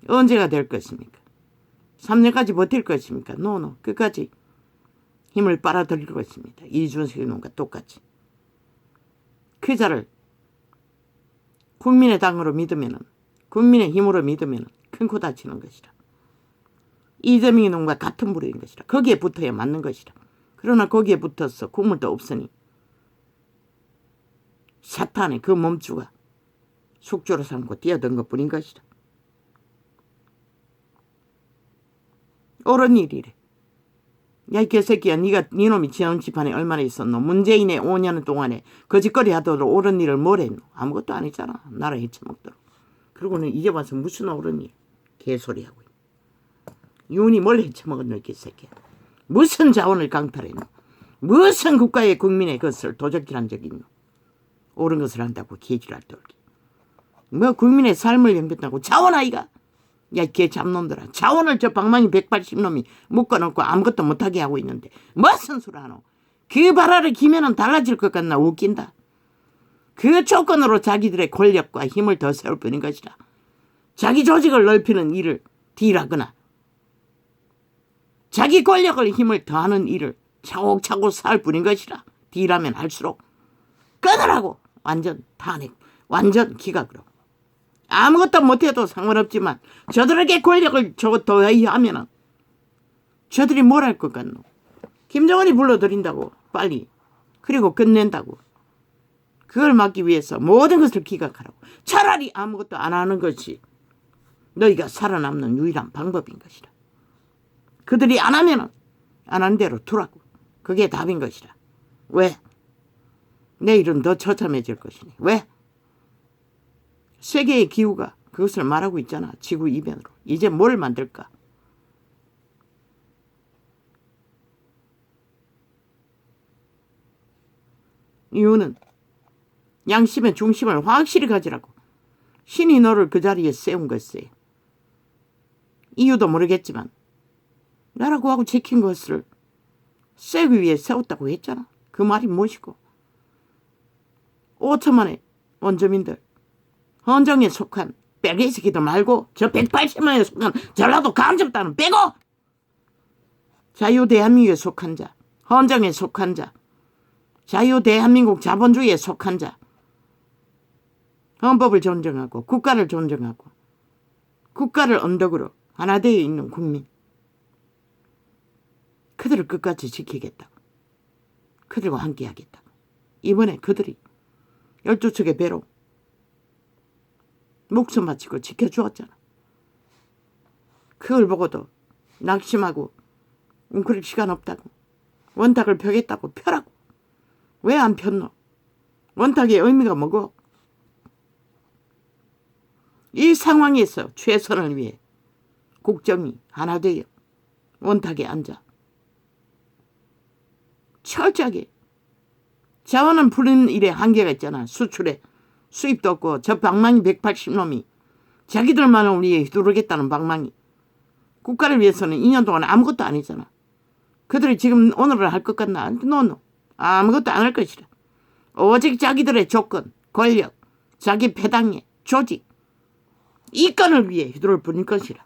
언제가 될 것입니까? 3년까지 버틸 것입니까? 노노. 끝까지 힘을 빨아들일 것입니다. 이준석이 놈과 똑같이. 그 자를 국민의 당으로 믿으면, 국민의 힘으로 믿으면 큰 코 다치는 것이라. 이재명이 놈과 같은 부류인 것이라. 거기에 붙어야 맞는 것이라. 그러나 거기에 붙어서 국물도 없으니 사탄의 그 몸주가 숙주로 삼고 뛰어든 것뿐인 것이라. 옳은 일이래. 야, 이 개새끼야, 네가 니놈이 지원집안에 얼마나 있었노? 문재인의 5년 동안에 거짓거리 하도록 옳은 일을 뭘 했노? 아무것도 안 했잖아. 나라 해쳐먹도록. 그러고는 이제 와서 무슨 옳은 일? 개소리하고 있네. 윤이 뭘 해쳐먹었노, 이 개새끼야. 무슨 자원을 강탈했노? 무슨 국가의 국민의 것을 도적질한 적이 있노? 옳은 것을 한다고 개지랄 떨기. 뭐 국민의 삶을 영변하고 자원 아이가? 야, 개 잡놈들아. 자원을 저 방망이 180놈이 묶어놓고 아무것도 못하게 하고 있는데 무슨 소리 하노? 그 발화를 기면은 달라질 것 같나? 웃긴다. 그 조건으로 자기들의 권력과 힘을 더 세울 뿐인 것이라. 자기 조직을 넓히는 일을 딜하거나 자기 권력을 힘을 더하는 일을 차곡차곡 쌓을 뿐인 것이라. 딜하면 할수록 끊으라고. 완전 탄핵, 완전 기각으로. 아무것도 못해도 상관없지만 저들에게 권력을 더해야 하면은 저들이 뭘 할 것 같노? 김정은이 불러들인다고 빨리. 그리고 끝낸다고. 그걸 막기 위해서 모든 것을 기각하라고. 차라리 아무것도 안 하는 것이 너희가 살아남는 유일한 방법인 것이라. 그들이 안 하면은 안 한 대로 두라고. 그게 답인 것이라. 왜? 내일은 더 처참해질 것이니. 왜? 세계의 기후가 그것을 말하고 있잖아. 지구 이변으로. 이제 뭘 만들까? 이유는 양심의 중심을 확실히 가지라고. 신이 너를 그 자리에 세운 것이에요. 이유도 모르겠지만 나라고 하고 지킨 것을 세우기 위해 세웠다고 했잖아. 그 말이 무엇이고? 5천만의 원주민들 헌정에 속한 뺄개이 새끼들 말고 저 180만에 속한 전라도 감정단은 빼고 자유 대한민국에 속한 자, 헌정에 속한 자, 자유 대한민국 자본주의에 속한 자, 헌법을 존중하고 국가를 존중하고 국가를 언덕으로 하나 되어 있는 국민, 그들을 끝까지 지키겠다고. 그들과 함께 하겠다고. 이번에 그들이 12척의 배로 목숨 바치고 지켜주었잖아. 그걸 보고도 낙심하고 웅크릴 시간 없다고. 원탁을 펴겠다고 펴라고. 왜 안 폈노? 원탁의 의미가 뭐고? 이 상황에서 최선을 위해 국정이 하나 되어 원탁에 앉아 철저하게 자원은 풀리는 일에 한계가 있잖아. 수출에 수입도 없고 저 방망이 180놈이 자기들만을 위해 휘두르겠다는 방망이. 국가를 위해서는 2년 동안 아무것도 안 했잖아. 그들이 지금 오늘을 할 것 같나? 노노. 아무것도 안 할 것이라. 오직 자기들의 조건, 권력, 자기 배당의 조직, 이권을 위해 휘두를 뿐일 것이라.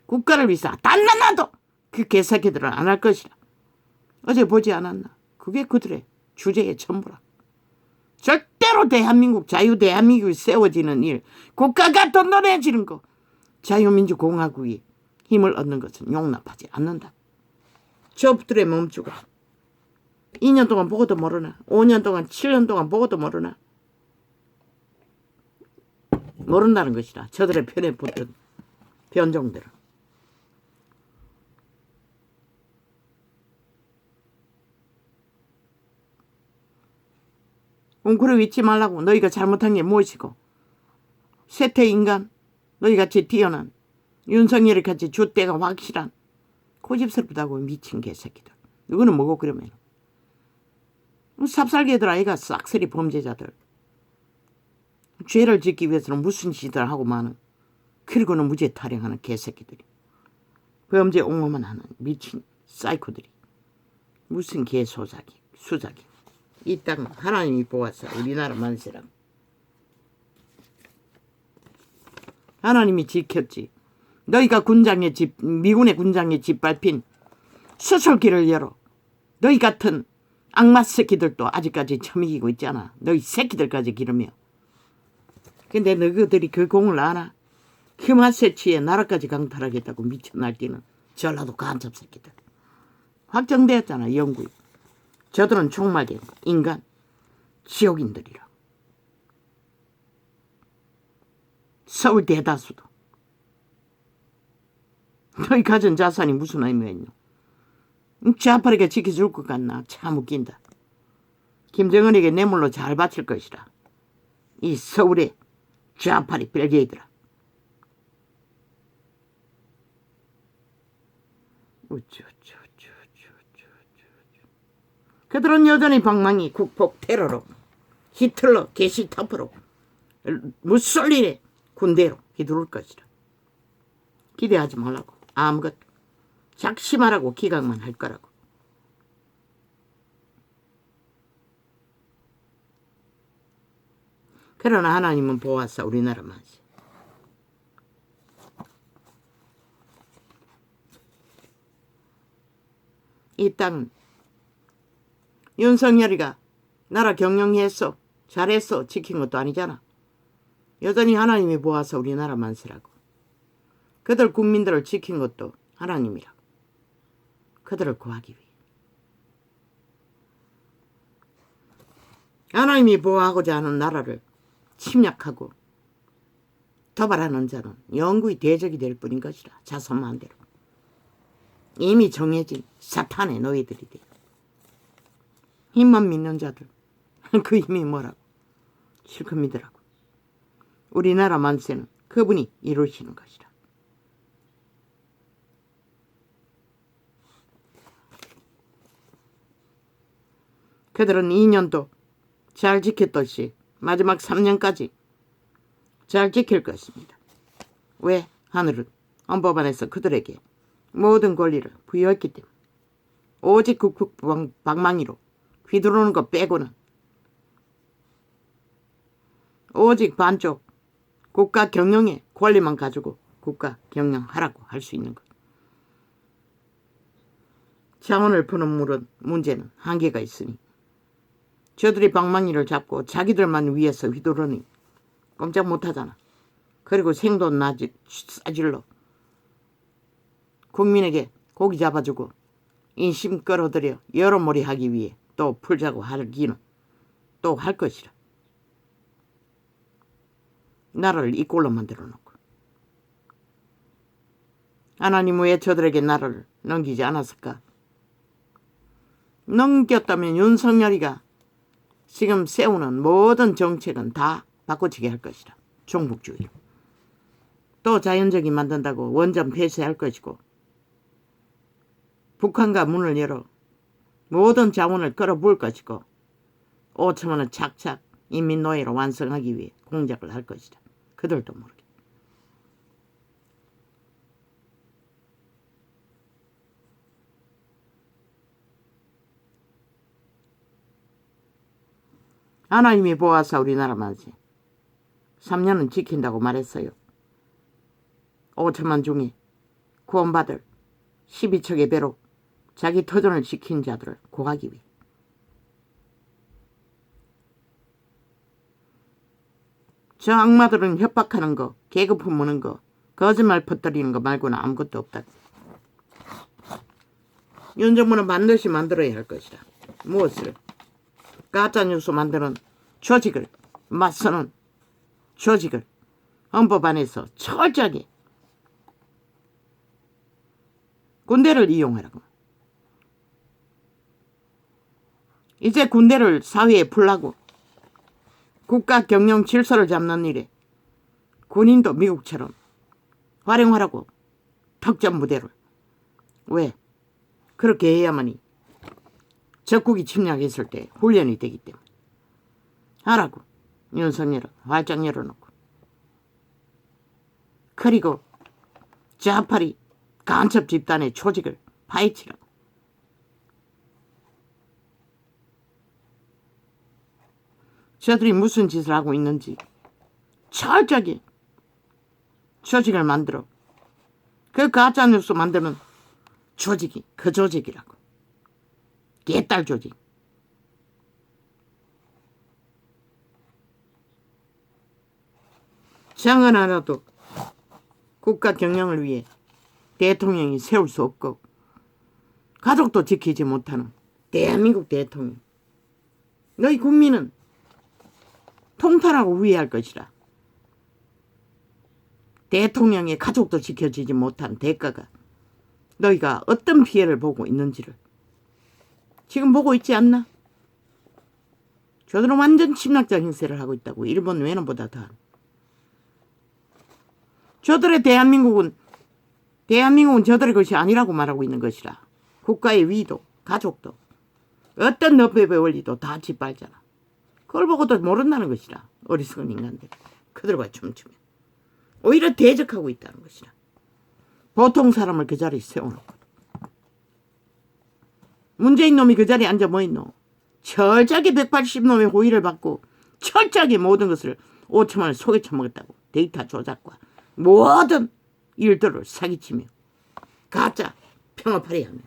국가를 위해서 단 하나도 그 개새끼들은 안 할 것이라. 어제 보지 않았나? 그게 그들의 주제의 전부라. 절대로 대한민국, 자유 대한민국이 세워지는 일, 국가가 돈돈해지는 거, 자유민주공화국이 힘을 얻는 것은 용납하지 않는다. 저들의 몸주가 2년 동안 보고도 모르나? 5년 동안, 7년 동안 보고도 모르나? 모른다는 것이라. 저들의 편에 붙은 변종들은. 웅크려 있지 말라고. 너희가 잘못한 게 무엇이고. 세태인간, 너희같이 뛰어난 윤석열이 같이 줏대가 확실한 고집스럽다고 미친 개새끼들. 이거는 뭐고 그러면. 삽살개들 아이가 싹쓸이 범죄자들. 죄를 짓기 위해서는 무슨 짓을 하고 마는. 그리고는 무죄 타령하는 개새끼들이. 범죄 옹호만 하는 미친 사이코들이. 무슨 개소작이 수작이. 이 땅 하나님이 보았어. 우리나라 만세라고. 하나님이 지켰지. 너희가 미군의 군장에 짓밟힌 수술기를 열어. 너희 같은 악마 새끼들도 아직까지 처먹이고 있잖아. 너희 새끼들까지 기르며. 근데 너희들이 그 공을 아나? 그 맛에 취해 나라까지 강탈하겠다고 미쳐 날뛰는 전라도 간첩 새끼들. 확정되었잖아. 영구히. 저들은 총말된 인간 지옥인들이라. 서울 대다수도. 너희 가진 자산이 무슨 의미가 있노? 좌파리가 지켜줄 것 같나? 참 웃긴다. 김정은에게 뇌물로 잘 바칠 것이라. 이 서울의 좌파리 벨게이들아. 그들은 여전히 방망이, 국폭, 테러로, 히틀러, 게시타프로, 무솔리니 군대로 휘두를 것이라. 기대하지 말라고. 아무것도. 작심하라고 기각만 할 거라고. 그러나 하나님은 보았어. 우리나라 만세. 이 땅은 윤석열이가 나라 경영했어. 잘했어. 지킨 것도 아니잖아. 여전히 하나님이 보아서 우리나라 만세라고. 그들 국민들을 지킨 것도 하나님이라고. 그들을 구하기 위해. 하나님이 보호하고자 하는 나라를 침략하고 도발하는 자는 영구히 대적이 될 뿐인 것이라. 자선만대로. 이미 정해진 사탄의 노예들이 돼. 힘만 믿는 자들. 그 힘이 뭐라고. 실컷 믿으라고. 우리나라 만세는 그분이 이루시는 것이라. 그들은 2년도 잘 지켰듯이 마지막 3년까지 잘 지킬 것입니다. 왜? 하늘은 헌법안에서 그들에게 모든 권리를 부여했기 때문에. 오직 국국 방망이로 휘두르는 것 빼고는 오직 반쪽 국가 경영의 권리만 가지고 국가 경영하라고 할 수 있는 것. 창원을 푸는 문제는 한계가 있으니 저들이 방망이를 잡고 자기들만 위해서 휘두르니 꼼짝 못하잖아. 그리고 생돈 싸질러 국민에게 고기 잡아주고 인심 끌어들여 여러모리 하기 위해 또 풀자고 하기는 또 할 것이라. 나라를 이 꼴로 만들어 놓고. 하나님 왜 저들에게 나라를 넘기지 않았을까? 넘겼다면 윤석열이가 지금 세우는 모든 정책은 다 바꿔치기 할 것이라. 종북주의로. 또 자연적인 만든다고 원전 폐쇄할 것이고 북한과 문을 열어 모든 자원을 끌어부을 것이고 5천만 원 착착 인민노예로 완성하기 위해 공작을 할 것이다. 그들도 모르게. 하나님이 보아서 우리나라 만세 3년은 지킨다고 말했어요. 5천만 중에 구원받을 12척의 배로 자기 터전을 지킨 자들을 구하기 위해. 저 악마들은 협박하는 거, 계급품 무는 거, 거짓말 퍼뜨리는 거 말고는 아무것도 없다. 윤 정부는 반드시 만들어야 할 것이다. 무엇을? 가짜뉴스 만드는 조직을, 맞서는 조직을 헌법 안에서 철저하게 군대를 이용하라고. 이제 군대를 사회에 풀라고. 국가 경영 질서를 잡는 일에 군인도 미국처럼 활용하라고. 특전 부대를. 왜? 그렇게 해야만이 적국이 침략했을 때 훈련이 되기 때문에. 하라고. 윤석열은 활짝 열어놓고. 그리고 좌파리 간첩 집단의 조직을 파헤치라고. 저들이 무슨 짓을 하고 있는지 철저하게 조직을 만들어. 그 가짜뉴스 만드는 조직이 그 조직이라고. 개딸 조직. 장은 하나도 국가 경영을 위해 대통령이 세울 수 없고 가족도 지키지 못하는 대한민국 대통령. 너희 국민은 통탄하고 우회할 것이라. 대통령의 가족도 지켜지지 못한 대가가 너희가 어떤 피해를 보고 있는지를 지금 보고 있지 않나? 저들은 완전 침략적 행세를 하고 있다고. 일본 외노보다 더. 저들의 대한민국은 저들의 것이 아니라고 말하고 있는 것이라. 국가의 위도, 가족도, 어떤 너법의 원리도 다 짓밟잖아. 그걸 보고도 모른다는 것이라. 어리석은 인간들. 그들과 춤추면 오히려 대적하고 있다는 것이라. 보통 사람을 그 자리에 세워놓고. 문재인 놈이 그 자리에 앉아 뭐 있노? 철저하게 180놈의 호의를 받고 철저하게 모든 것을 5천만 원 속에 쳐먹었다고. 데이터 조작과 모든 일들을 사기치며 가짜 평화팔이 하며.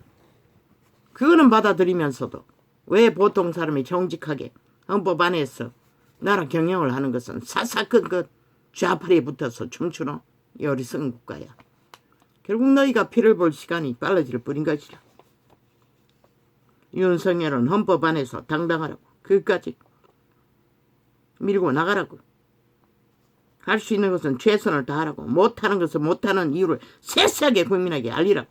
그거는 받아들이면서도 왜 보통 사람이 정직하게 헌법 안에서 나라 경영을 하는 것은 사사건건 좌파리에 붙어서 춤추노? 이 어리석은 국가야. 결국 너희가 피를 볼 시간이 빨라질 뿐인 것이라. 윤석열은 헌법 안에서 당당하라고. 그까지 밀고 나가라고. 할 수 있는 것은 최선을 다하라고. 못하는 것은 못하는 이유를 세세하게 국민에게 알리라고.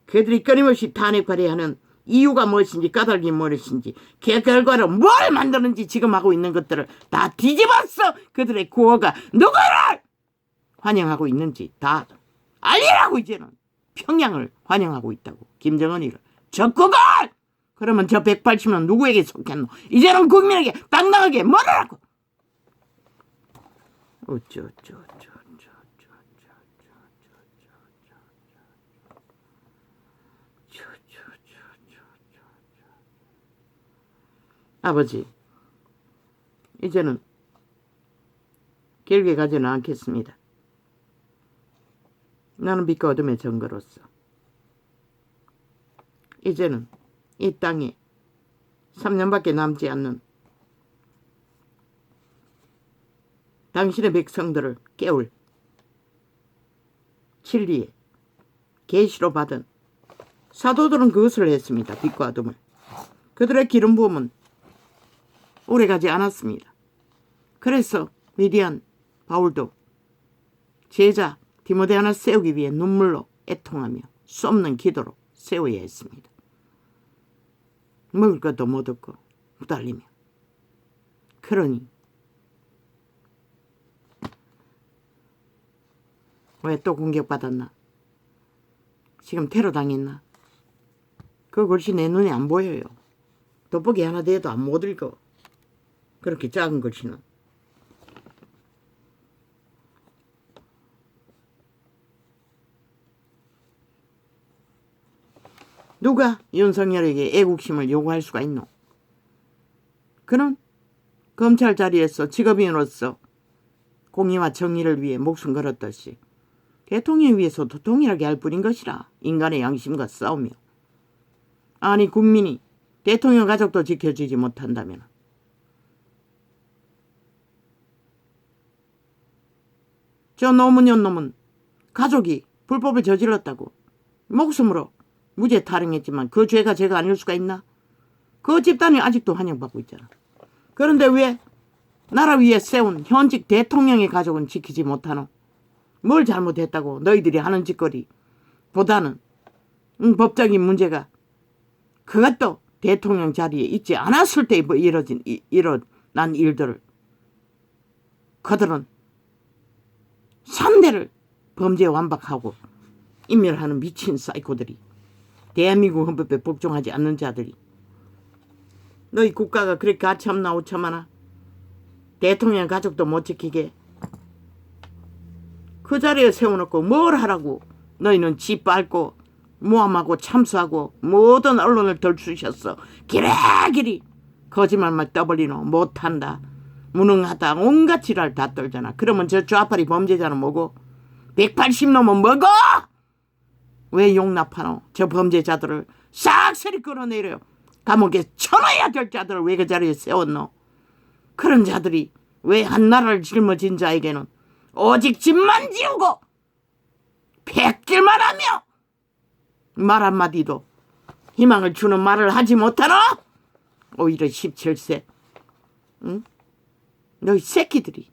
그들이 끊임없이 탄핵 발의하는 이유가 무엇인지 까닭이 무엇인지 그 결과로 뭘 만드는지 지금 하고 있는 것들을 다 뒤집었어. 그들의 구호가 누구를 환영하고 있는지 다 알리라고. 이제는 평양을 환영하고 있다고. 김정은이를. 적국을! 그러면 저 180명 누구에게 속했노? 이제는 국민에게 당당하게 말하라고. 아버지, 이제는 길게 가지는 않겠습니다. 나는 빛과 어둠의 증거로서 이제는 이 땅에 3년밖에 남지 않는 당신의 백성들을 깨울 진리의 계시로 받은 사도들은 그것을 했습니다. 빛과 어둠을. 그들의 기름 부음은 오래가지 않았습니다. 그래서 위대한 바울도 제자 디모데 하나 세우기 위해 눈물로 애통하며 쏟는 기도로 세워야 했습니다. 먹을 것도 못 얻고 후달리며. 그러니 왜 또 공격받았나? 지금 테러 당했나? 그 글씨 내 눈에 안 보여요. 돋보기 하나 돼도 안 못 읽어. 그렇게 작은 글씨는. 누가 윤석열에게 애국심을 요구할 수가 있노? 그는 검찰 자리에서 직업인으로서 공의와 정의를 위해 목숨 걸었듯이 대통령 위해서도 동일하게 할 뿐인 것이라. 인간의 양심과 싸우며. 아니 국민이 대통령 가족도 지켜주지 못한다면 저 노무현 놈은 가족이 불법을 저질렀다고 목숨으로 무죄 타령했지만 그 죄가 죄가 아닐 수가 있나? 그 집단이 아직도 환영받고 있잖아. 그런데 왜 나라 위에 세운 현직 대통령의 가족은 지키지 못하노? 뭘 잘못했다고 너희들이 하는 짓거리 보다는 법적인 문제가 그것도 대통령 자리에 있지 않았을 때 이런 난 일들을. 그들은 3대를 범죄 완박하고 인멸하는 미친 사이코들이, 대한민국 헌법에 복종하지 않는 자들이. 너희 국가가 그렇게 가치없나 오참하나? 대통령 가족도 못 지키게 그 자리에 세워놓고 뭘 하라고. 너희는 지 빨고 모함하고 참수하고 모든 언론을 덜쑤셨어. 기레기리 거짓말만 떠벌리노. 못한다, 무능하다, 온갖 지랄 다 떨잖아. 그러면 저 좌파리 범죄자는 뭐고? 180놈은 뭐고? 왜 용납하노? 저 범죄자들을 싹쓸이 끌어내려 감옥에 쳐넣어야 될 자들을 왜 그 자리에 세웠노? 그런 자들이 왜 한 나라를 짊어진 자에게는 오직 집만 지우고 패길만 하며 말 한마디도 희망을 주는 말을 하지 못하노? 오히려 17세 응? 너희 새끼들이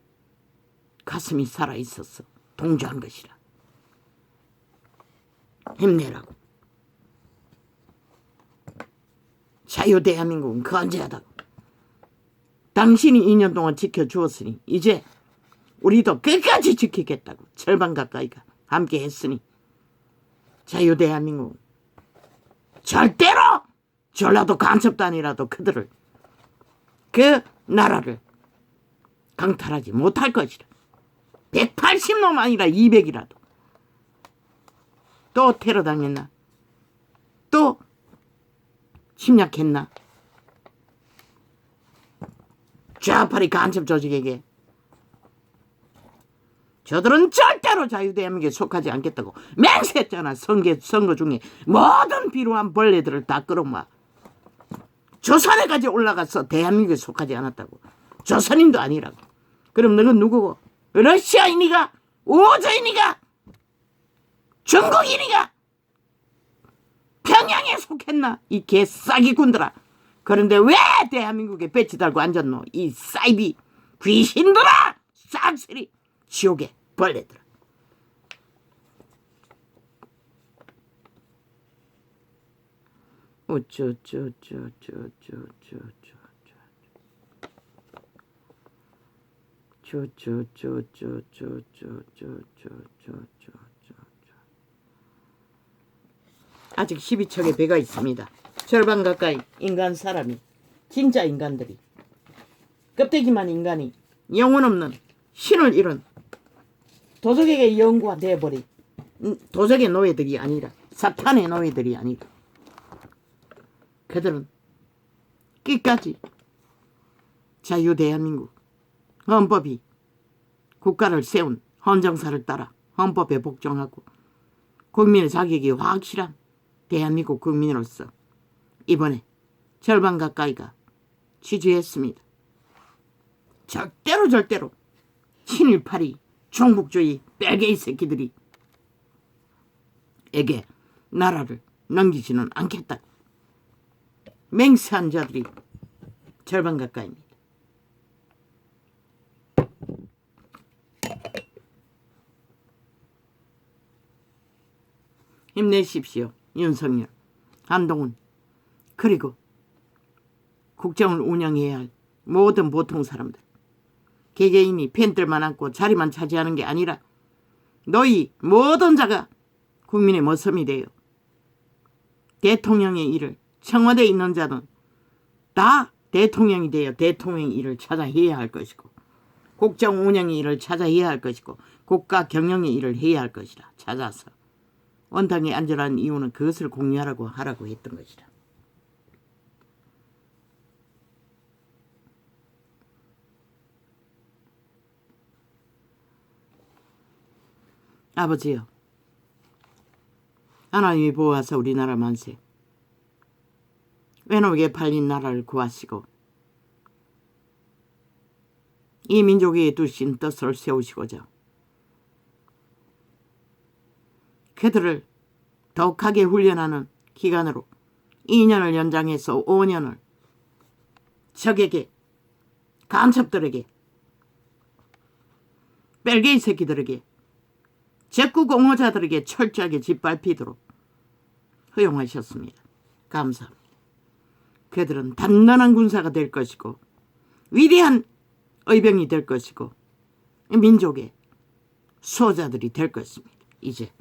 가슴이 살아있었어. 동조한 것이라. 힘내라고. 자유 대한민국은 건재하다고. 당신이 2년 동안 지켜주었으니 이제 우리도 끝까지 지키겠다고. 절반 가까이가 함께 했으니 자유 대한민국은 절대로 전라도 간첩단이라도 그들을, 그 나라를 강탈하지 못할 것이라. 180놈 아니라 200이라도. 또 테러 당했나? 또 침략했나? 좌파리 간첩 조직에게. 저들은 절대로 자유대한민국에 속하지 않겠다고 맹세했잖아. 선거 중에 모든 비루한 벌레들을 다 끌어모아 조선에까지 올라가서 대한민국에 속하지 않았다고. 조선인도 아니라고. 그럼 너는 누구고? 러시아인이가? 우주인이가? 중국인이가? 평양에 속했나? 이 개싸기꾼들아. 그런데 왜 대한민국에 배치 달고 앉았노? 이 사이비 귀신들아! 싹쓸이 지옥의 벌레들아. 아직 12척의 배가 있습니다. 절반 가까이 인간 사람이, 진짜 인간들이, 껍데기만 인간이 영혼 없는 신을 잃은 도적에게 영구가 되어버린 도적의 노예들이 아니라, 사탄의 노예들이 아니라, 그들은 끝까지 자유 대한민국 헌법이 국가를 세운 헌정사를 따라 헌법에 복종하고 국민의 자격이 확실한 대한민국 국민으로서 이번에 절반 가까이가 취주했습니다. 절대로 친일파리 종북주의 뺄개이 새끼들이 에게 나라를 넘기지는 않겠다고 맹세한 자들이 절반 가까이입니다. 힘내십시오. 윤석열, 한동훈, 그리고 국정을 운영해야 할 모든 보통 사람들. 개개인이 팬들만 안고 자리만 차지하는 게 아니라 너희 모든 자가 국민의 모섬이 되어 대통령의 일을, 청와대에 있는 자는 다 대통령이 되어 대통령의 일을 찾아해야 할 것이고, 국정 운영의 일을 찾아해야 할 것이고, 국가 경영의 일을 해야 할 것이라. 찾아서 원당에 앉으라는 이유는 그것을 공유하라고 하라고 했던 것이라. 아버지요, 하나님이 보호하사 우리나라 만세, 외노게 팔린 나라를 구하시고 이 민족에 두신 뜻을 세우시고자 그들을 더욱하게 훈련하는 기간으로 2년을 연장해서 5년을 적에게, 간첩들에게, 뺄개이 새끼들에게, 적구공호자들에게 철저하게 짓밟히도록 허용하셨습니다. 감사합니다. 그들은 단단한 군사가 될 것이고 위대한 의병이 될 것이고 민족의 수호자들이 될 것입니다. 이제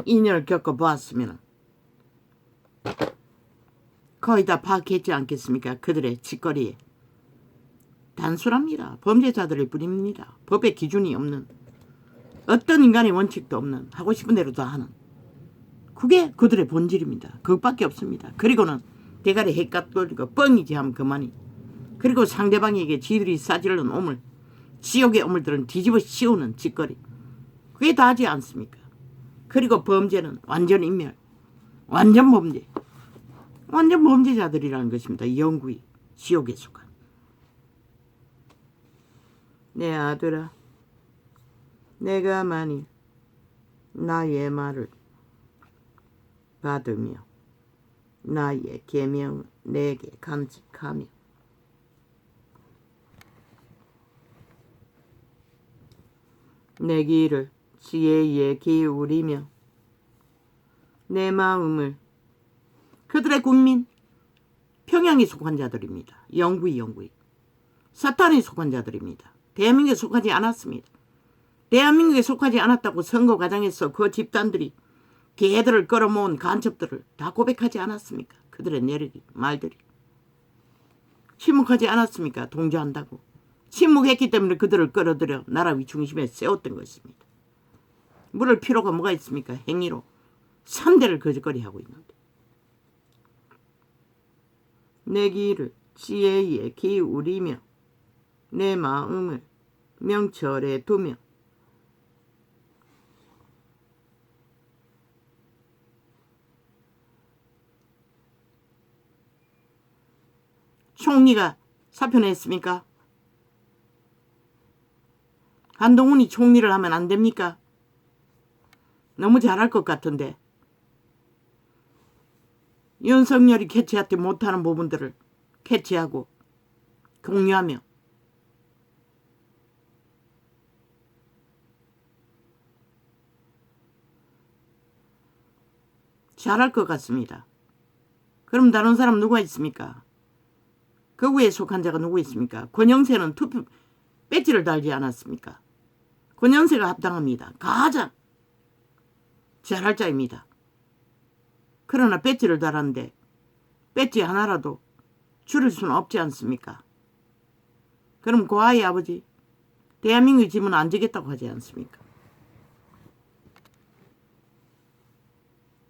2년을 겪어보았으면 거의 다 파악했지 않겠습니까? 그들의 짓거리에. 단순합니다. 범죄자들일 뿐입니다. 법의 기준이 없는, 어떤 인간의 원칙도 없는, 하고 싶은 대로 다 하는, 그게 그들의 본질입니다. 그것밖에 없습니다. 그리고는 대가리 핵값 돌리고 뻥이지 하면 그만이. 그리고 상대방에게 지들이 싸질른 오물, 지옥의 오물들은 뒤집어 씌우는 짓거리. 그게 다지 않습니까? 그리고 범죄는 완전 인멸, 완전 범죄, 완전 범죄자들이라는 것입니다. 영구히 지옥에 속한. 내 아들아, 내가 만일 나의 말을 받으며 나의 계명을 내게 간직하며 내 귀를 지혜에 기울이며 내 마음을, 그들의 국민 평양에 속한 자들입니다. 영구히 사탄에 속한 자들입니다. 대한민국에 속하지 않았습니다. 대한민국에 속하지 않았다고 선거 과정에서 그 집단들이 개들을 끌어모은 간첩들을 다 고백하지 않았습니까? 그들의 내력이, 말들이. 침묵하지 않았습니까? 동조한다고. 침묵했기 때문에 그들을 끌어들여 나라 위중심에 세웠던 것입니다. 물을 필요가 뭐가 있습니까? 행위로 3대를 거짓거리하고 있는데. 내 귀를 지혜에 기울이며 내 마음을 명철에 두며 총리가 사표냈습니까? 한동훈이 총리를 하면 안 됩니까? 너무 잘할 것 같은데. 윤석열이 캐치하지 못하는 부분들을 캐치하고 공유하며 잘할 것 같습니다. 그럼 다른 사람 누가 있습니까? 그 위에 속한 자가 누구 있습니까? 권영세는 투표 배지를 달지 않았습니까? 권영세가 합당합니다. 가장 잘할 자입니다. 그러나 배지를 달았는데 배지 하나라도 줄일 수는 없지 않습니까? 그럼 그 아이 아버지 대한민국의 짐은 안 지겠다고 하지 않습니까?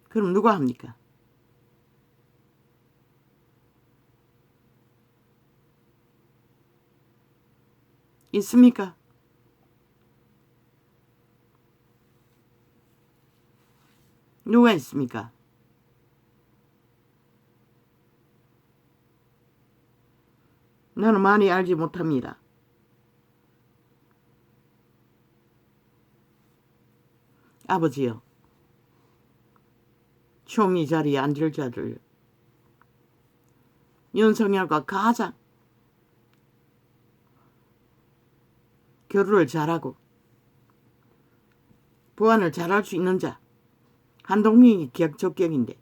그럼 누가 합니까? 있습니까? 누가 있습니까? 나는 많이 알지 못합니다. 아버지요, 총리 자리에 앉을 자들 윤석열과 가장 교류를 잘하고 보안을 잘할 수 있는 자, 한동훈이 적격인데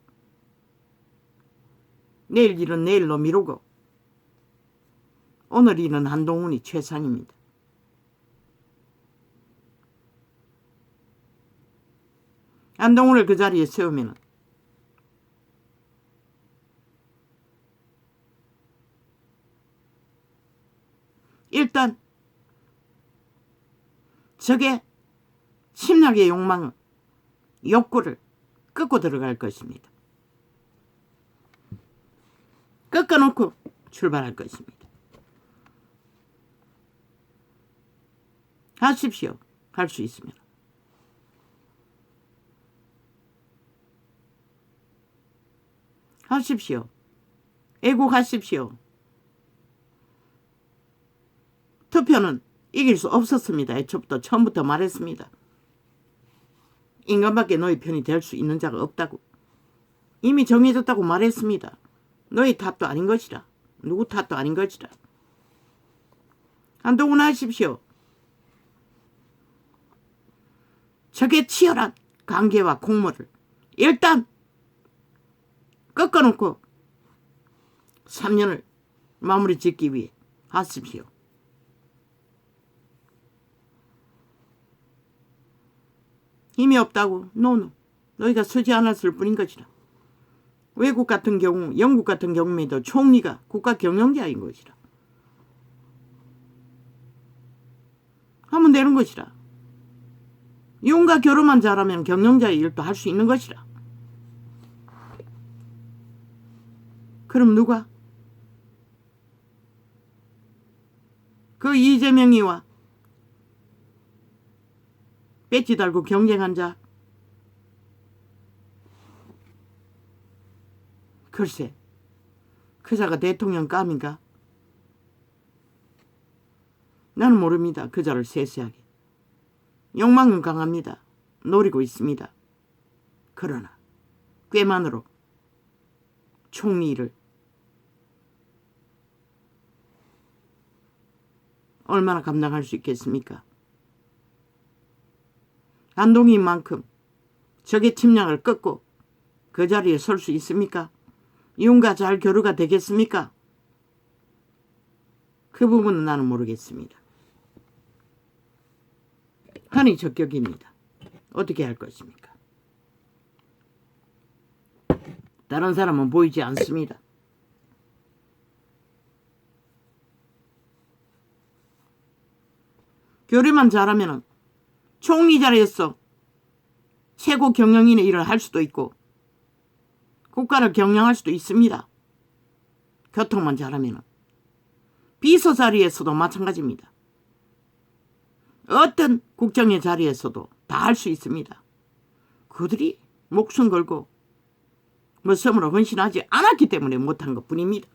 내일 일은 내일로 미루고 오늘 일은 한동훈이 최상입니다. 한동훈을 그 자리에 세우면 일단 적의 침략의 욕망, 욕구를 꺾고 들어갈 것입니다. 꺾어놓고 출발할 것입니다. 하십시오. 할 수 있으면. 하십시오. 애국하십시오. 투표는 이길 수 없었습니다. 애초부터 처음부터 말했습니다. 인간밖에 너희 편이 될 수 있는 자가 없다고. 이미 정해졌다고 말했습니다. 너희 탓도 아닌 것이라. 누구 탓도 아닌 것이라. 한동훈 하십시오. 적의 치열한 관계와 공모를 일단 꺾어놓고 3년을 마무리 짓기 위해 하십시오. 힘이 없다고? 노노. 너희가 서지 않았을 뿐인 것이라. 외국 같은 경우, 영국 같은 경우에도 총리가 국가 경영자인 것이라. 하면 되는 것이라. 이혼과 결혼만 잘하면 경영자의 일도 할 수 있는 것이라. 그럼 누가? 그 이재명이와 배지 달고 경쟁한 자? 글쎄, 그 자가 대통령 감인가? 나는 모릅니다. 그 자를 세세하게. 욕망은 강합니다. 노리고 있습니다. 그러나 꾀만으로 총리를 얼마나 감당할 수 있겠습니까? 안동인만큼 적의 침략을 꺾고 그 자리에 설 수 있습니까? 이혼과 잘 교류가 되겠습니까? 그 부분은 나는 모르겠습니다. 한이 적격입니다. 어떻게 할 것입니까? 다른 사람은 보이지 않습니다. 교류만 잘하면 총리 자리에서 최고 경영인의 일을 할 수도 있고 국가를 경영할 수도 있습니다. 교통만 잘하면. 비서 자리에서도 마찬가지입니다. 어떤 국정의 자리에서도 다 할 수 있습니다. 그들이 목숨 걸고 목숨으로 헌신하지 않았기 때문에 못한 것뿐입니다.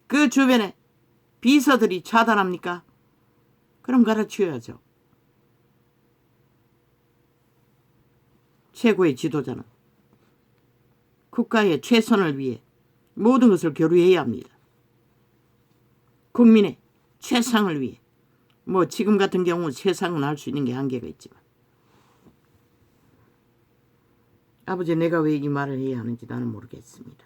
그 주변에 비서들이 차단합니까? 그럼 갈아치워야죠. 최고의 지도자는 국가의 최선을 위해 모든 것을 교류해야 합니다. 국민의 최상을 위해. 뭐 지금 같은 경우 최상은 할 수 있는 게 한계가 있지만. 아버지, 내가 왜 이 말을 해야 하는지 나는 모르겠습니다.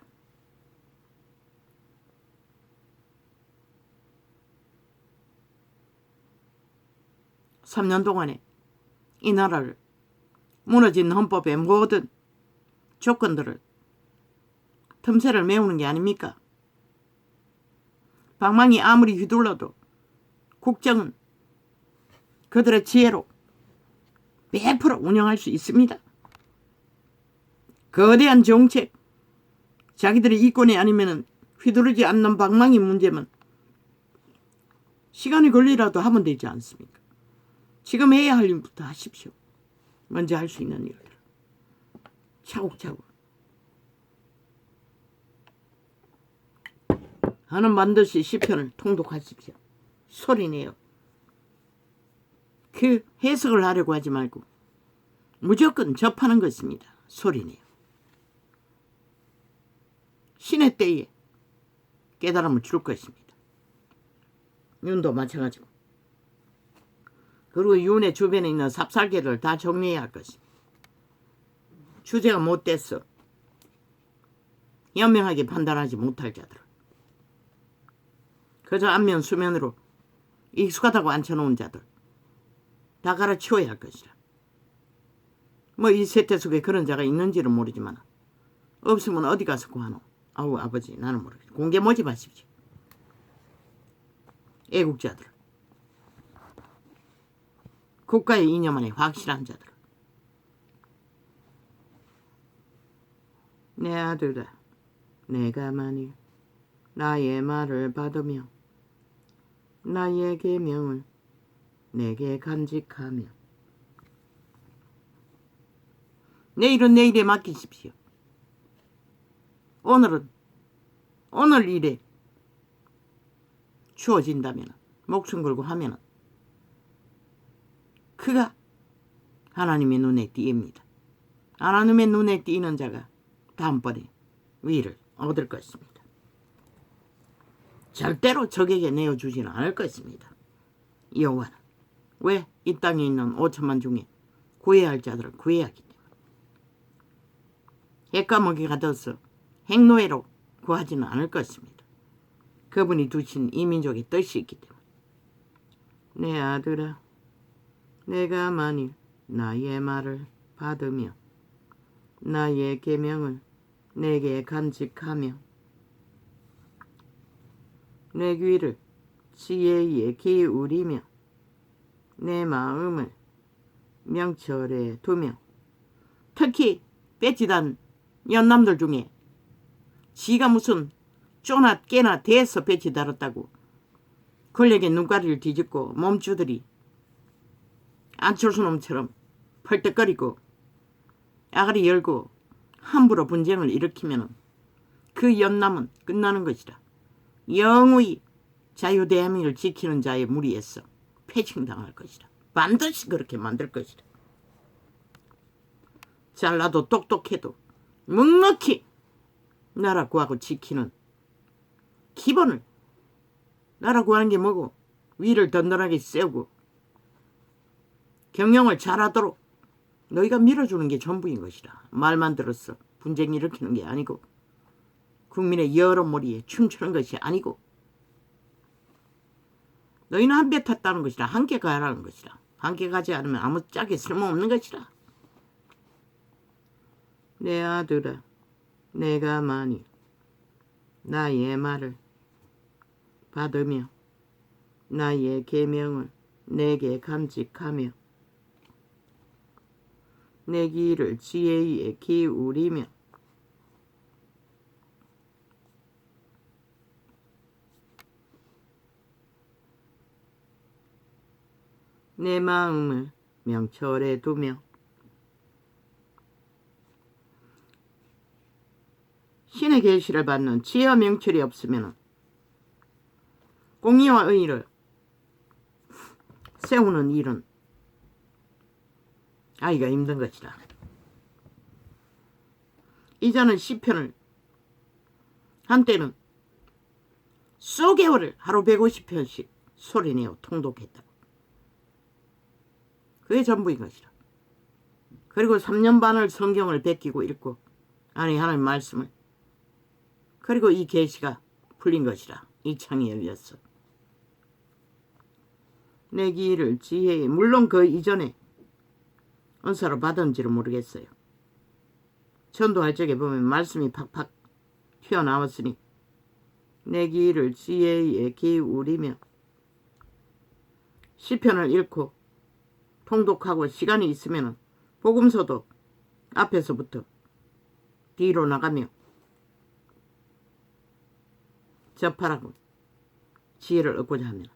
(3년) 동안에 이 나라를 무너진 헌법의 모든 조건들을 틈새를 메우는 게 아닙니까? 방망이 아무리 휘둘러도 국정은 그들의 지혜로 100% 운영할 수 있습니다. 거대한 정책, 자기들의 이권이 아니면 휘두르지 않는 방망이 문제면 시간이 걸리라도 하면 되지 않습니까? 지금 해야 할 일부터 하십시오. 먼저 할 수 있는 일들. 차곡차곡. 하는 반드시 시편을 통독하십시오. 소리내요. 그 해석을 하려고 하지 말고 무조건 접하는 것입니다. 소리내요. 신의 때에 깨달음을 줄 것입니다. 윤도 마찬가지고. 그리고 윤의 주변에 있는 삽살개를 다 정리해야 할 것입니다. 주제가 못됐어. 현명하게 판단하지 못할 자들. 그저 안면 수면으로 익숙하다고 앉혀놓은 자들. 다 갈아치워야 할 것이라. 뭐 이 세태 속에 그런 자가 있는지는 모르지만 없으면 어디 가서 구하노? 아우 아버지, 나는 모르겠어. 공개 모집하십시오. 애국자들. 국가의 이념 안에 확실한 자들. 내 아들아, 내가 만일 나의 말을 받으며 나의 계명을 내게 간직하며. 내일은 내일에 맡기십시오. 오늘은 오늘 일에 주어진다면, 목숨 걸고 하면 그가 하나님의 눈에 띄입니다. 하나님의 눈에 띄는 자가 다음번에 위를 얻을 것입니다. 절대로 적에게 내어주지는 않을 것입니다. 여호와는. 왜? 이 땅에 있는 5천만 중에 구해야 할 자들을 구해야 하기 때문에. 핵과목이 가둬서 핵노예로 구하지는 않을 것입니다. 그분이 두신 이 민족의 뜻이 있기 때문에. 내 아들아, 내가 만일 나의 말을 받으며 나의 계명을 내게 간직하며 내 귀를 지혜에 기울이며 내 마음을 명철에 두며, 특히 배치단 연남들 중에 지가 무슨 쪼나 깨나 대서 배치 달았다고 권력의 눈가리를 뒤집고 몸주들이 안철수 놈처럼 펄떡거리고 아가리 열고 함부로 분쟁을 일으키면 그 연남은 끝나는 것이다. 영원히 자유대한민국을 지키는 자의 무리에서 패싱당할 것이다. 반드시 그렇게 만들 것이다. 잘나도 똑똑해도 묵묵히 나라 구하고 지키는 기본을, 나라 구하는 게 뭐고 위를 든든하게 세우고 경영을 잘하도록 너희가 밀어주는 게 전부인 것이다. 말만 들었어. 분쟁 일으키는 게 아니고 국민의 여러 머리에 춤추는 것이 아니고 너희는 한 배 탔다는 것이다. 함께 가라는 것이다. 함께 가지 않으면 아무 짝에 쓸모없는 것이다. 내 아들아, 내가 만일 나의 말을 받으며 나의 계명을 내게 간직하며 내 귀를 지혜에 기울이며 내 마음을 명철에 두며 신의 계시를 받는 지혜와 명철이 없으면 공의와 의를 세우는 일은 아이가 힘든 것이다. 이자는 시편을 한때는 수개월을 하루 150편씩 소리내어 통독했다. 그게 전부인 것이다. 그리고 3년 반을 성경을 베끼고 읽고 아니 하나님 말씀을, 그리고 이 계시가 풀린 것이라. 이 창이 열렸어. 내 귀를 지혜에, 물론 그 이전에 은사로 받은지를 모르겠어요. 전도할 적에 보면 말씀이 팍팍 튀어나왔으니 내 귀를 지혜에 기울이며 시편을 읽고 통독하고 시간이 있으면 복음서도 앞에서부터 뒤로 나가며 접하라고 지혜를 얻고자 하면,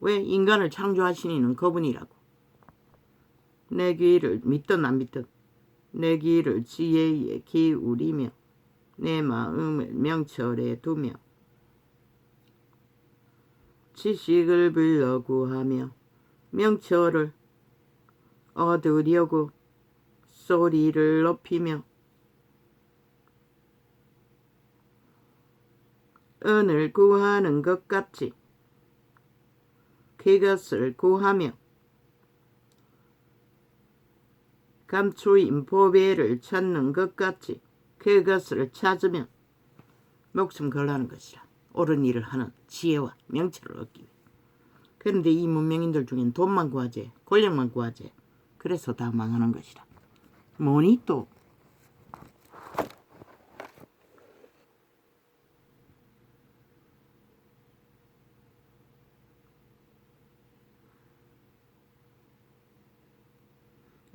왜 인간을 창조하신 이는 그분이라고. 내 귀를 믿든 안 믿든 내 귀를 지혜에 기울이며 내 마음을 명철에 두며 지식을 불러 구하며 명철을 얻으려고 소리를 높이며 은을 구하는 것 같이 그것을 구하며 감추인 보배를 찾는 것 같이 그것을 찾으며 목숨 걸라는 것이라. 옳은 일을 하는 지혜와 명철을 얻기 위해. 그런데 이 문명인들 중엔 돈만 구하지, 권력만 구하지. 그래서 다 망하는 것이라. 뭐니 또?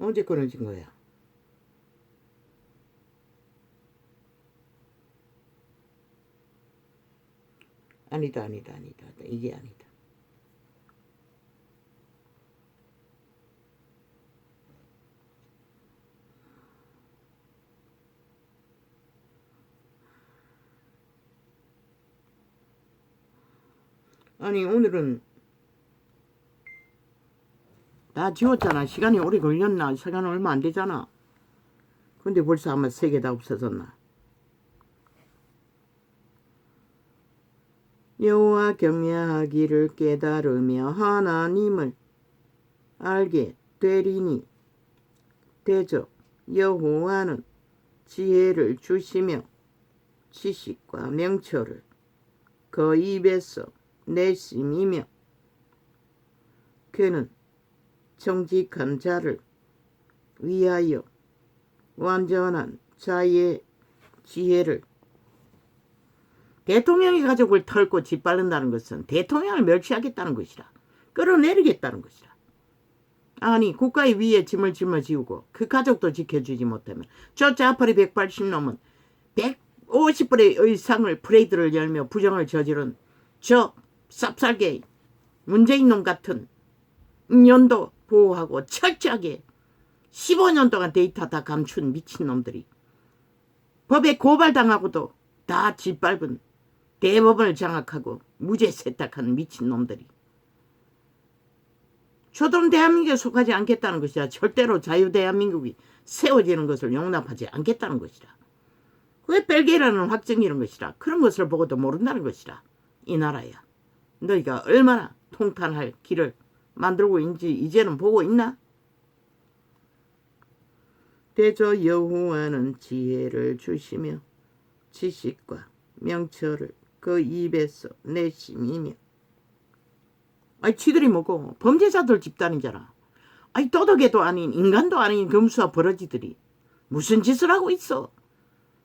언제 끊어진 거야? 아니다. 이게 아니다. 아니 오늘은 다 지웠잖아. 시간이 오래 걸렸나? 시간 얼마 안 되잖아. 근데 벌써 아마 3개 다 없어졌나? 여호와 경외하기를 깨달으며 하나님을 알게 되리니 대저 여호와는 지혜를 주시며 지식과 명철을 그 입에서 내심이며 그는 정직한 자를 위하여 완전한 자의 지혜를. 대통령의 가족을 털고 짓밟는다는 것은 대통령을 멸치하겠다는 것이라. 끌어내리겠다는 것이라. 아니 국가의 위에 짐을 짊어지우고 그 가족도 지켜주지 못하면 저 자파리 180놈은 150불의 의상을 프레이드를 열며 부정을 저지른 저 쌉쌀개 문재인 놈 같은 년도 보호하고 철저하게 15년 동안 데이터 다 감춘 미친놈들이 법에 고발당하고도 다 짓밟은 대법원을 장악하고 무죄 세탁한 미친놈들이 저들은 대한민국에 속하지 않겠다는 것이라. 절대로 자유대한민국이 세워지는 것을 용납하지 않겠다는 것이라. 왜 벨기에라는 확정이 이런 것이라. 그런 것을 보고도 모른다는 것이라. 이 나라야. 너희가 얼마나 통탄할 길을 만들고 있는지 이제는 보고 있나? 대저 여호와는 지혜를 주시며 지식과 명철을 그 입에서 내심이며. 아니 지들이 뭐고 범죄자들 집단이잖아. 아니 도덕에도 아닌 인간도 아닌 금수와 버러지들이 무슨 짓을 하고 있어.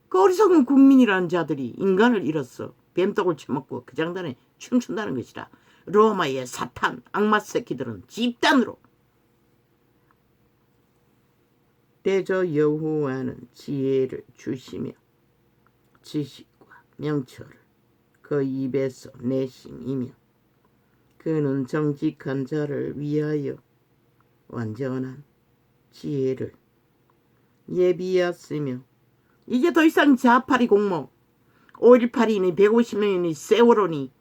그 어리석은 국민이라는 자들이 인간을 잃었어. 뱀떡을 쳐먹고 그 장단에 춤춘다는 것이라. 로마의 사탄 악마 새끼들은 집단으로. 대저 여호와는 지혜를 주시며 지식과 명철을 그 입에서 내심이며 그는 정직한 자를 위하여 완전한 지혜를 예비하였으며. 이제 더 이상 자파리 공모 5.18이니 150명이니 세월호니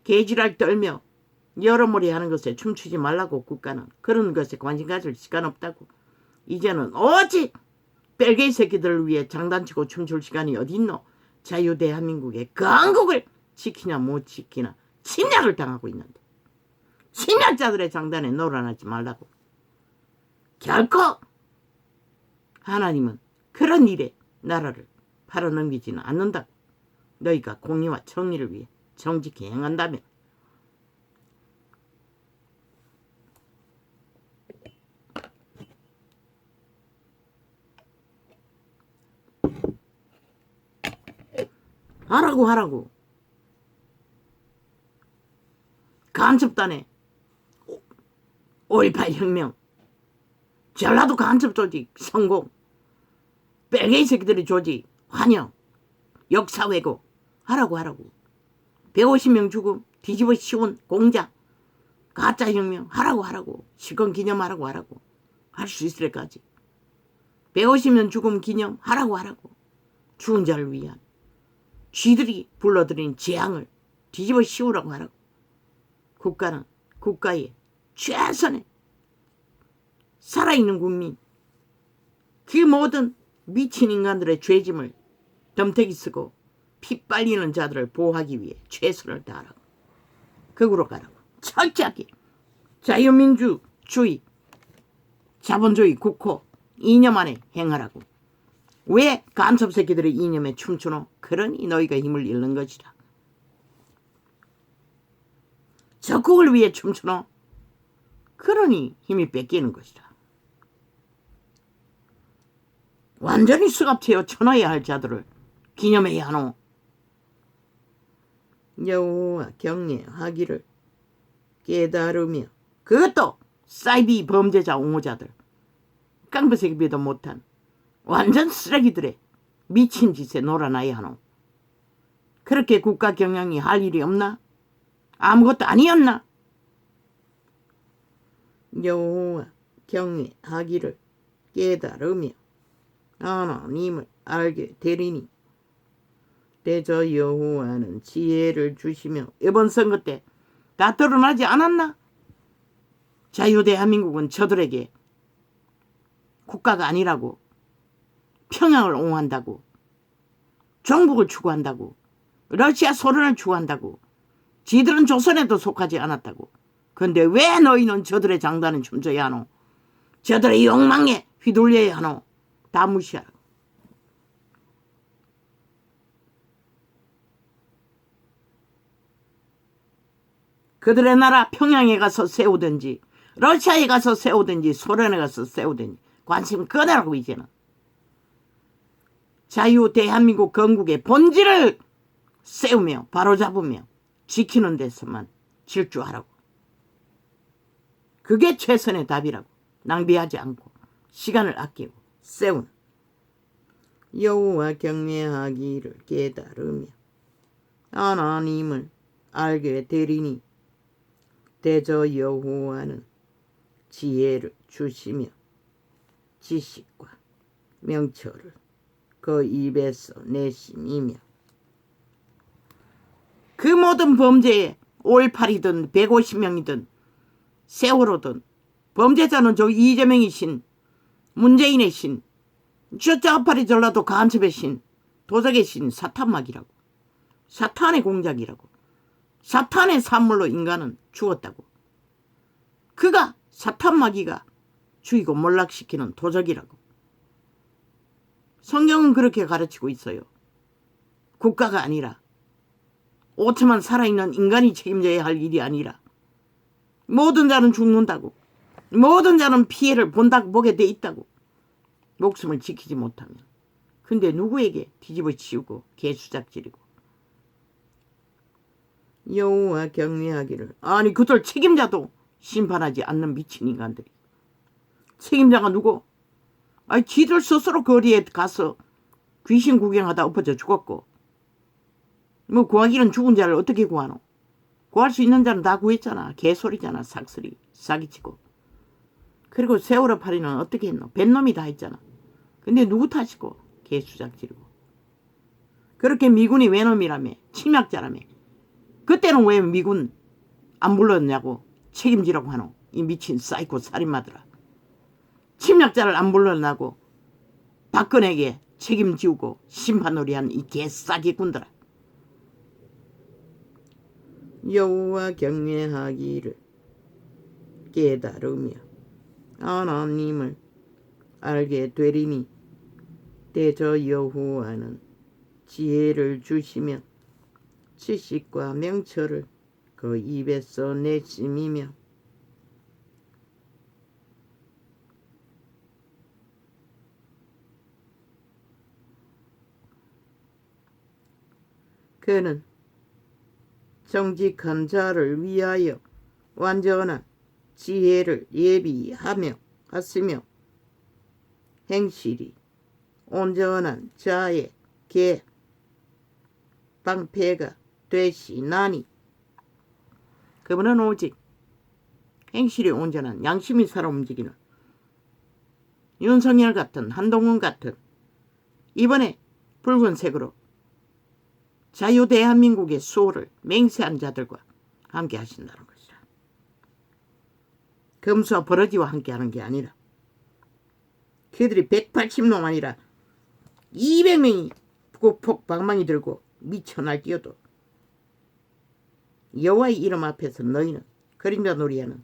개지랄 떨며 여러모리 하는 것에 춤추지 말라고. 국가는 그런 것에 관심 가질 시간 없다고. 이제는 오직 벨게이 새끼들을 위해 장단치고 춤출 시간이 어딨노. 자유대한민국의 그 한국을 지키냐 못 지키나 침략을 당하고 있는데 침략자들의 장단에 놀아나지 말라고. 결코 하나님은 그런 일에 나라를 팔아넘기지는 않는다고. 너희가 공의와 정의를 위해 정직히 행한다면. 하라고. 간첩단에 5.18 혁명, 전라도 간첩 조직 성공, 벨게이 새끼들의 조직 환영, 역사 왜곡 하라고. 150명 죽음, 뒤집어 씌운 공작, 가짜 혁명 하라고. 실권 기념하라고. 할 수 있을 때까지 150년 죽음 기념 하라고. 죽은 자를 위한 쥐들이 불러들인 재앙을 뒤집어 씌우라고 하라고. 국가는 국가의 최선의 살아있는 국민, 그 모든 미친 인간들의 죄짐을 덤태기 쓰고 피 빨리는 자들을 보호하기 위해 최선을 다하라고. 극으로 가라고. 철저하게 자유민주주의 자본주의 국호 이념 안에 행하라고. 왜 간첩 새끼들의 이념에 춤추노? 그러니 너희가 힘을 잃는 것이라. 적국을 위해 춤추노? 그러니 힘이 뺏기는 것이라. 완전히 수갑채어 쳐놔야 할 자들을 기념해야 하노. 여호와 경외하기를 깨달으며. 그것도 사이비 범죄자 옹호자들, 깡패새끼비도 못한 완전 쓰레기들의 미친 짓에 놀아나야 하노. 그렇게 국가 경영이 할 일이 없나? 아무것도 아니었나? 여호와 경외하기를 깨달으며 하나님을 알게 되리니. 대저 여호와는 지혜를 주시며. 이번 선거 때 다 드러나지 않았나? 자유대한민국은 저들에게 국가가 아니라고, 평양을 옹호한다고, 종북을 추구한다고, 러시아 소련을 추구한다고, 지들은 조선에도 속하지 않았다고. 그런데 왜 너희는 저들의 장단에 춤춰야 하노? 저들의 욕망에 휘둘려야 하노? 다 무시하라. 그들의 나라 평양에 가서 세우든지 러시아에 가서 세우든지 소련에 가서 세우든지 관심 그대라고. 이제는 자유 대한민국 건국의 본질을 세우며 바로잡으며 지키는 데서만 질주하라고. 그게 최선의 답이라고. 낭비하지 않고 시간을 아끼고 세운 여호와 경외하기를 깨달으며 하나님을 알게 되리니 대저 여호와는 지혜를 주시며 지식과 명철을 그 입에서 내심이며 그 모든 범죄에 5.18이든 150명이든 세월호든 범죄자는 저 이재명의 신, 문재인의 신, 저 좌파리 전라도 간첩의 신, 도적의 신, 사탄막이라고. 사탄의 공작이라고. 사탄의 산물로 인간은 죽었다고. 그가 사탄마귀가 죽이고 몰락시키는 도적이라고. 성경은 그렇게 가르치고 있어요. 국가가 아니라 5천만 살아있는 인간이 책임져야 할 일이 아니라 모든 자는 죽는다고. 모든 자는 피해를 보게 돼 있다고. 목숨을 지키지 못하면. 근데 누구에게 뒤집어 치우고 개수작질이고. 여호와 경외하기를. 아니 그들 책임자도 심판하지 않는 미친 인간들이. 책임자가 누구? 아니 지들 스스로 거리에 가서 귀신 구경하다 엎어져 죽었고 뭐 구하기는 죽은 자를 어떻게 구하노? 구할 수 있는 자는 다 구했잖아. 개소리잖아. 삭소리 사기치고. 그리고 세월호 파리는 어떻게 했노? 뱃놈이 다 했잖아. 근데 누구 탓이고 개수작질이고. 그렇게 미군이 외놈이라며 침략자라며. 그때는 왜 미군 안 불렀냐고 책임지라고 하노. 이 미친 사이코 살인마들아. 침략자를 안 불러나고 박근혜에게 책임지우고 심판놀이한 이 개싸기꾼들아. 여호와 경외하기를 깨달으며 하나님을 알게 되리니 대저 여호와는 지혜를 주시며 지식과 명철을 그 입에서 내심이며 그는 정직한 자를 위하여 완전한 지혜를 예비하며 하시며 행실이 온전한 자의 개 방패가 되시나니. 그분은 오직 행실이 온전한 양심이 살아 움직이는 윤석열 같은 한동훈 같은 이번에 붉은색으로 자유 대한민국의 수호를 맹세한 자들과 함께 하신다는 것이라. 검수와 버러지와 함께 하는 게 아니라 그들이 180놈 아니라 200명이 폭 방망이 들고 미쳐 날뛰어도 여호와의 이름 앞에서 너희는 그림자 놀이하는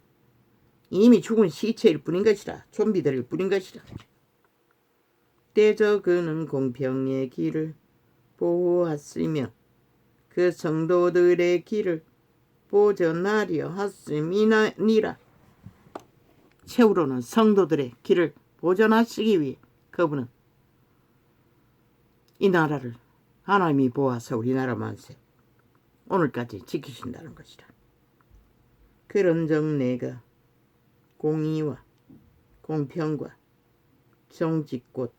이미 죽은 시체일 뿐인 것이라. 좀비들일 뿐인 것이라. 대저 그는 공평의 길을 보호하시며 그 성도들의 길을 보전하려 하심이니라. 세월호는 성도들의 길을 보전하시기 위해 그분은 이 나라를 하나님이 보아서 우리나라 만세 오늘까지 지키신다는 것이라. 그런즉 내가 공의와 공평과 정직 곧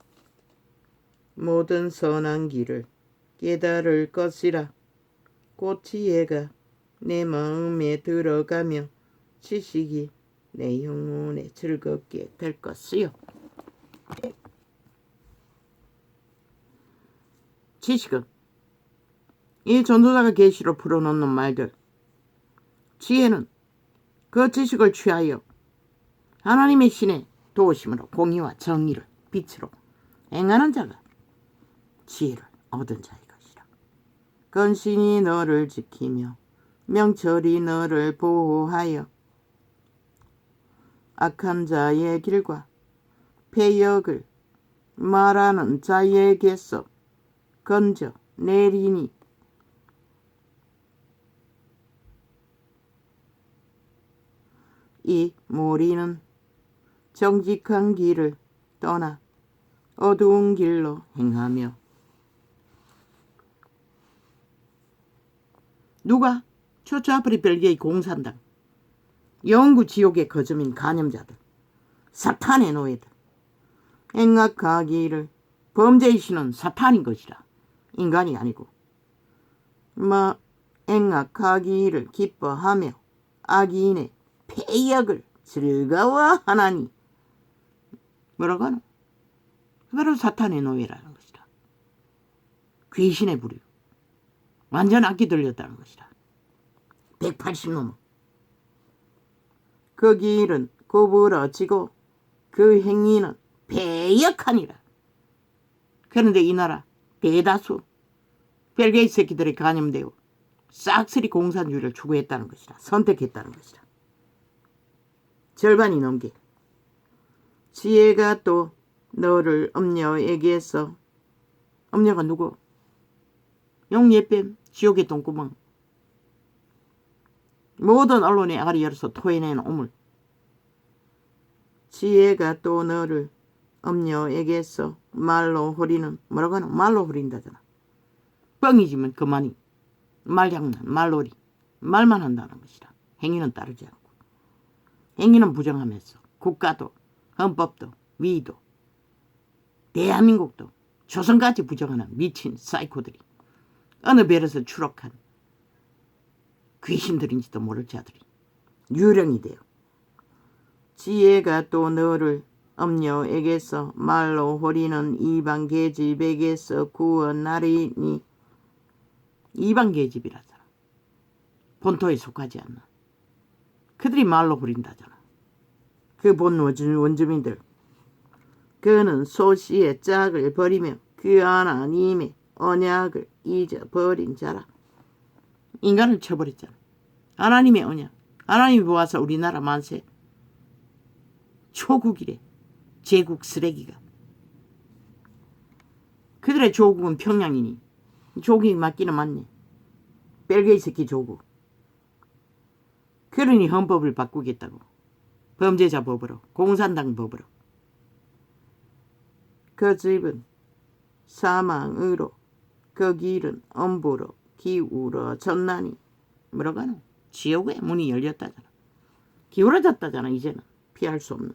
모든 선한 길을 깨달을 것이라. 곧 지혜가 내 마음에 들어가며 지식이 내 영혼에 즐겁게 될 것이요. 지식은 이 전도자가 계시로 풀어놓는 말들. 지혜는 그 지식을 취하여 하나님의 신의 도우심으로 공의와 정의를 빛으로 행하는 자가 지혜를 얻은 자의 것이라. 근신이 너를 지키며 명철이 너를 보호하여 악한 자의 길과 패역을 말하는 자에게서 건져 내리니 이 무리는 정직한 길을 떠나 어두운 길로 행하며. 누가? 저쪽 아프리 벨기에 공산당. 영구 지옥의 거점인 간염자들. 사탄의 노예들. 행악하기를 범죄의 신은 사탄인 것이라. 인간이 아니고. 행악하기를 기뻐하며 악인의 폐역을 즐거워하나니. 뭐라고 하노? 바로 사탄의 노예라는 것이라. 귀신의 부류. 완전 악기 들렸다는 것이라. 180 넘어. 그 길은 구부러지고 그 행위는 배역하니라. 그런데 이 나라 대다수 벨기에 새끼들이 간염되어 싹쓸이 공산주의를 추구했다는 것이라. 선택했다는 것이라. 절반이 넘게. 지혜가 또 너를 엄녀에게서. 엄녀가 누구? 용예뱀, 지옥의 똥구멍. 모든 언론의 알이 열어서 토해낸 오물. 지혜가 또 너를 엄녀에게서 말로 후리는. 뭐라고 하나? 말로 후린다잖아. 뻥이지만 그만이. 말장난, 말놀이. 말만 한다는 것이라. 행위는 따르지 않고. 행위는 부정하면서 국가도 헌법도 위도 대한민국도 조선까지 부정하는 미친 사이코들이 어느 별에서 추록한 귀신들인지도 모를 자들이 유령이 되어. 지혜가 또 너를 엄녀에게서 말로 호리는 이방 계집에게서 구원하리니. 이방 계집이라잖아. 본토에 속하지 않는. 그들이 말로 후린다잖아. 그 본 원주민들. 그는 소시의 짝을 버리며 그 하나님의 언약을 잊어버린 자라. 인간을 쳐버렸잖아. 하나님의 언약. 하나님이 보아서 우리나라 만세. 초국이래. 제국 쓰레기가. 그들의 조국은 평양이니. 조국이 맞기는 맞네. 벨기에 새끼 조국. 그러니 헌법을 바꾸겠다고. 범죄자 법으로. 공산당 법으로. 그 집은 사망으로 그 길은 엄부로 기울어졌나니. 뭐라고 하노? 지옥의 문이 열렸다잖아. 기울어졌다잖아. 이제는 피할 수 없는.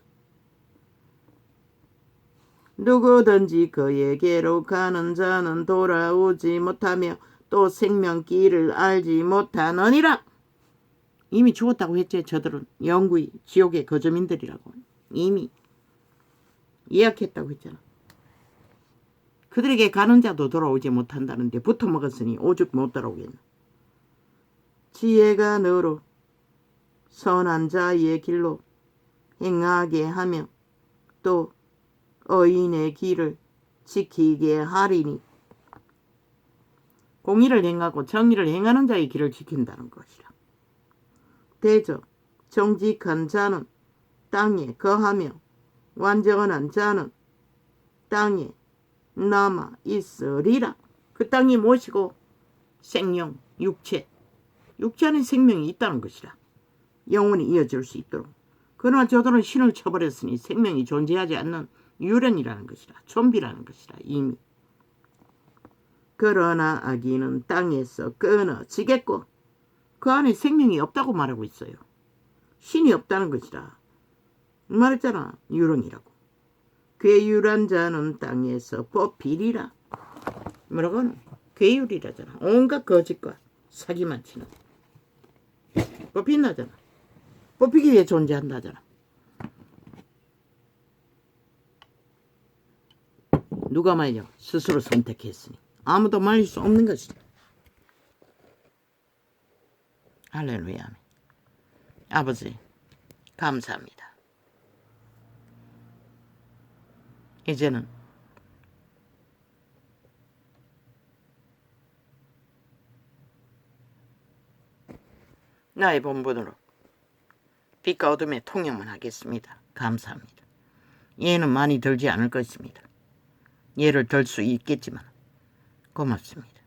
누구든지 그에게로 가는 자는 돌아오지 못하며 또 생명길을 알지 못하느니라. 이미 죽었다고 했지. 저들은 영구히 지옥의 거점인들이라고. 이미 예약했다고 했잖아. 그들에게 가는 자도 돌아오지 못한다는데 붙어먹었으니 오죽 못 돌아오겠나. 지혜가 너로 선한 자의 길로 행하게 하며 또 의인의 길을 지키게 하리니. 공의를 행하고 정의를 행하는 자의 길을 지킨다는 것이라. 대저 정직한 자는 땅에 거하며 완전한 자는 땅에 남아 있으리라. 그 땅이 무엇이고? 생명, 육체. 육체 안에 생명이 있다는 것이라. 영원히 이어질 수 있도록. 그러나 저들은 신을 쳐버렸으니 생명이 존재하지 않는 유령이라는 것이라. 좀비라는 것이라. 이미. 그러나 악인은 땅에서 끊어지겠고 그 안에 생명이 없다고 말하고 있어요. 신이 없다는 것이라. 말했잖아. 유령이라고. 괴율한 자는 땅에서 뽑히리라. 뭐라고 하노? 괴율이라잖아. 온갖 거짓과 사기만 치는. 뽑힌다잖아. 뽑히기 위해 존재한다잖아. 누가 말이야? 스스로 선택했으니 아무도 말릴 수 없는 것이다. 할렐루야. 아버지 감사합니다. 이제는 나의 본분으로 빛과 어둠의 통역만 하겠습니다. 감사합니다. 예는 많이 들지 않을 것입니다. 예를 들 수 있겠지만 고맙습니다.